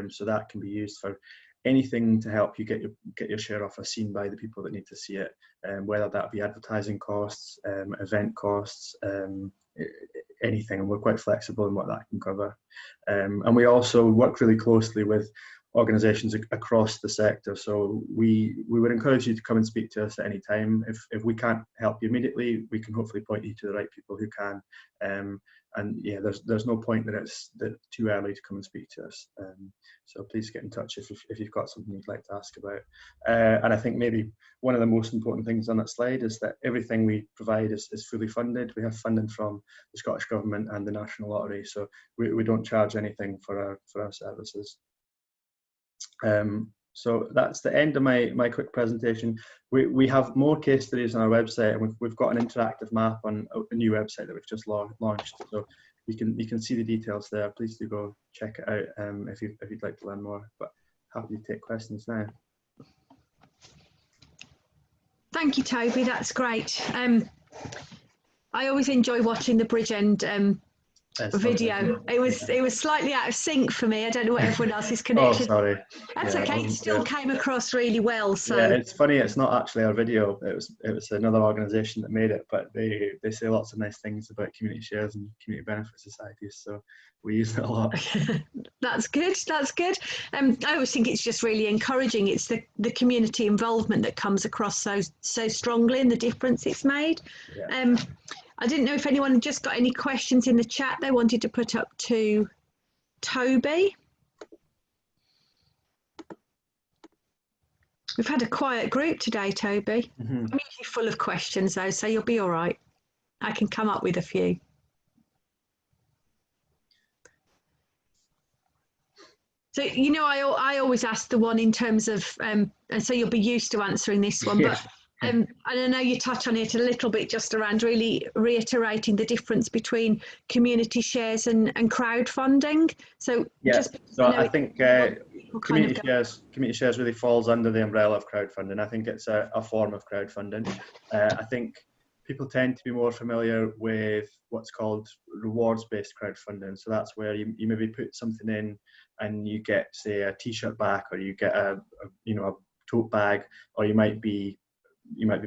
So that can be used for anything to help you get your share offer seen by the people that need to see it, whether that be advertising costs, event costs, anything, and we're quite flexible in what that can cover. And we also work really closely with organisations across the sector, so we would encourage you to come and speak to us at any time. If we can't help you immediately, we can hopefully point you to the right people who can. And yeah, there's no point that it's too early to come and speak to us. So please get in touch if you've got something you'd like to ask about. And I think maybe one of the most important things on that slide is that everything we provide is fully funded. We have funding from the Scottish Government and the National Lottery, so we don't charge anything for our services. So that's the end of my quick presentation. We have more case studies on our website, and we've got an interactive map on a new website that we've just launched. So you can see the details there. Please do go check it out if you'd like to learn more. But happy to take questions now. Thank you, Toby. That's great. I always enjoy watching the Bridgend video. It was slightly out of sync for me. I don't know what everyone else's connection. Oh, sorry. That's okay. It still came across really well. So yeah, it's funny. It's not actually our video. It was another organisation that made it, but they say lots of nice things about community shares and community benefit societies. So we use it a lot. That's good. That's good. I always think it's just really encouraging. It's the community involvement that comes across so strongly, and the difference it's made. Yeah. I didn't know if anyone just got any questions in the chat they wanted to put up to Toby. We've had a quiet group today, Toby. I'm usually full of questions though, so you'll be all right. I can come up with a few. So, you know, I always ask the one in terms of, and so you'll be used to answering this one, but and I know you touch on it a little bit just around really reiterating the difference between community shares and crowdfunding. So yeah, so I think community shares really falls under the umbrella of crowdfunding. I think it's a form of crowdfunding. I think people tend to be more familiar with what's called rewards-based crowdfunding. So that's where you maybe put something in and you get, say, a t-shirt back, or you get a tote bag, or you might be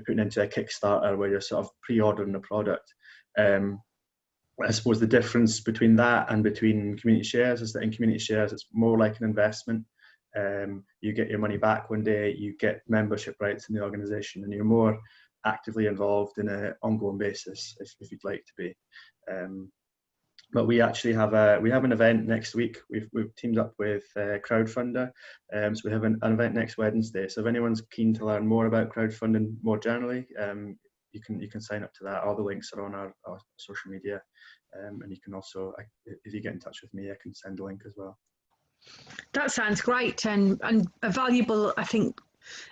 putting into a Kickstarter where you're sort of pre-ordering a product. I suppose the difference between that and between community shares is that in community shares it's more like an investment. You get your money back one day, you get membership rights in the organisation, and you're more actively involved in an ongoing basis if you'd like to be. But we actually have an event next week. We've teamed up with Crowdfunder, so we have an event next Wednesday. So if anyone's keen to learn more about crowdfunding more generally, you can sign up to that. All the links are on our social media, and you can also, if you get in touch with me, I can send a link as well. That sounds great and a valuable, I think,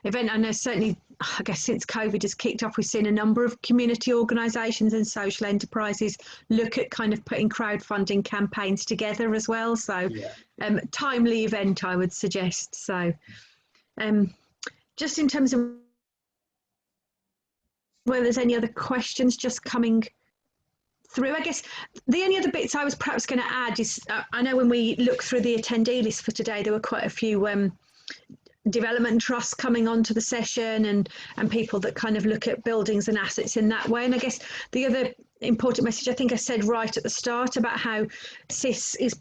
event. I know certainly, I guess since COVID has kicked off, we've seen a number of community organisations and social enterprises look at kind of putting crowdfunding campaigns together as well. So timely event, I would suggest. So just in terms of whether there's any other questions just coming through, I guess the only other bits I was perhaps going to add is, I know when we look through the attendee list for today, there were quite a few development trusts coming onto the session and people that kind of look at buildings and assets in that way. And I guess the other important message, I think I said right at the start about how CIS is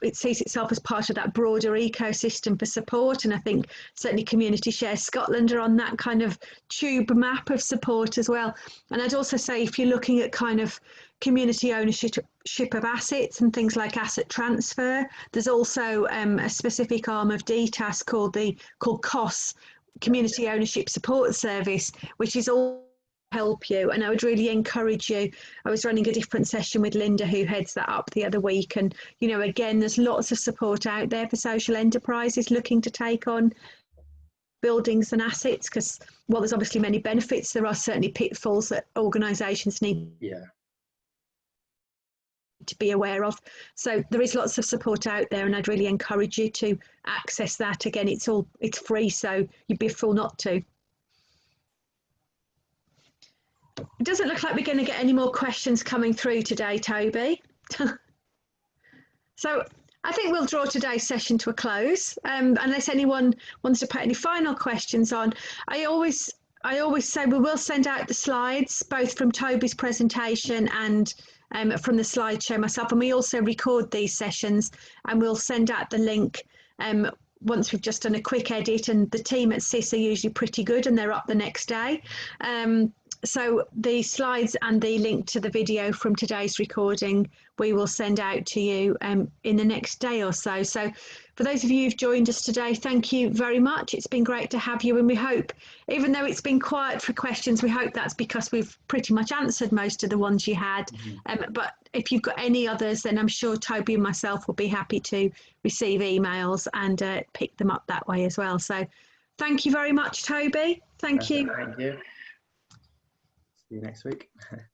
it sees itself as part of that broader ecosystem for support. And I think certainly Community Share Scotland are on that kind of tube map of support as well. And I'd also say if you're looking at kind of community ownership of assets and things like asset transfer, there's also a specific arm of DTAS called COS, Community Ownership Support Service, which is all help you. And I would really encourage you. I was running a different session with Linda, who heads that up, the other week, and again, there's lots of support out there for social enterprises looking to take on buildings and assets, because while there's obviously many benefits, there are certainly pitfalls that organisations need to be aware of. So there is lots of support out there, and I'd really encourage you to access that. Again, it's free, so you'd be a fool not to. It doesn't look like we're going to get any more questions coming through today, Toby. So I think we'll draw today's session to a close, unless anyone wants to put any final questions on. I always say we will send out the slides, both from Toby's presentation and from the slideshow myself, and we also record these sessions, and we'll send out the link once we've just done a quick edit, and the team at CIS are usually pretty good and they're up the next day. So the slides and the link to the video from today's recording, we will send out to you in the next day or so. So for those of you who've joined us today, thank you very much. It's been great to have you, and we hope, even though it's been quiet for questions, we hope that's because we've pretty much answered most of the ones you had. But if you've got any others, then I'm sure Toby and myself will be happy to receive emails and pick them up that way as well. So thank you very much, Toby. Thank you. Thank you. See you next week.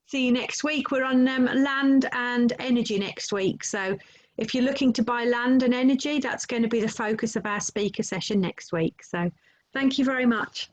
See you next week. We're on land and energy next week. So if you're looking to buy land and energy, that's going to be the focus of our speaker session next week. So thank you very much.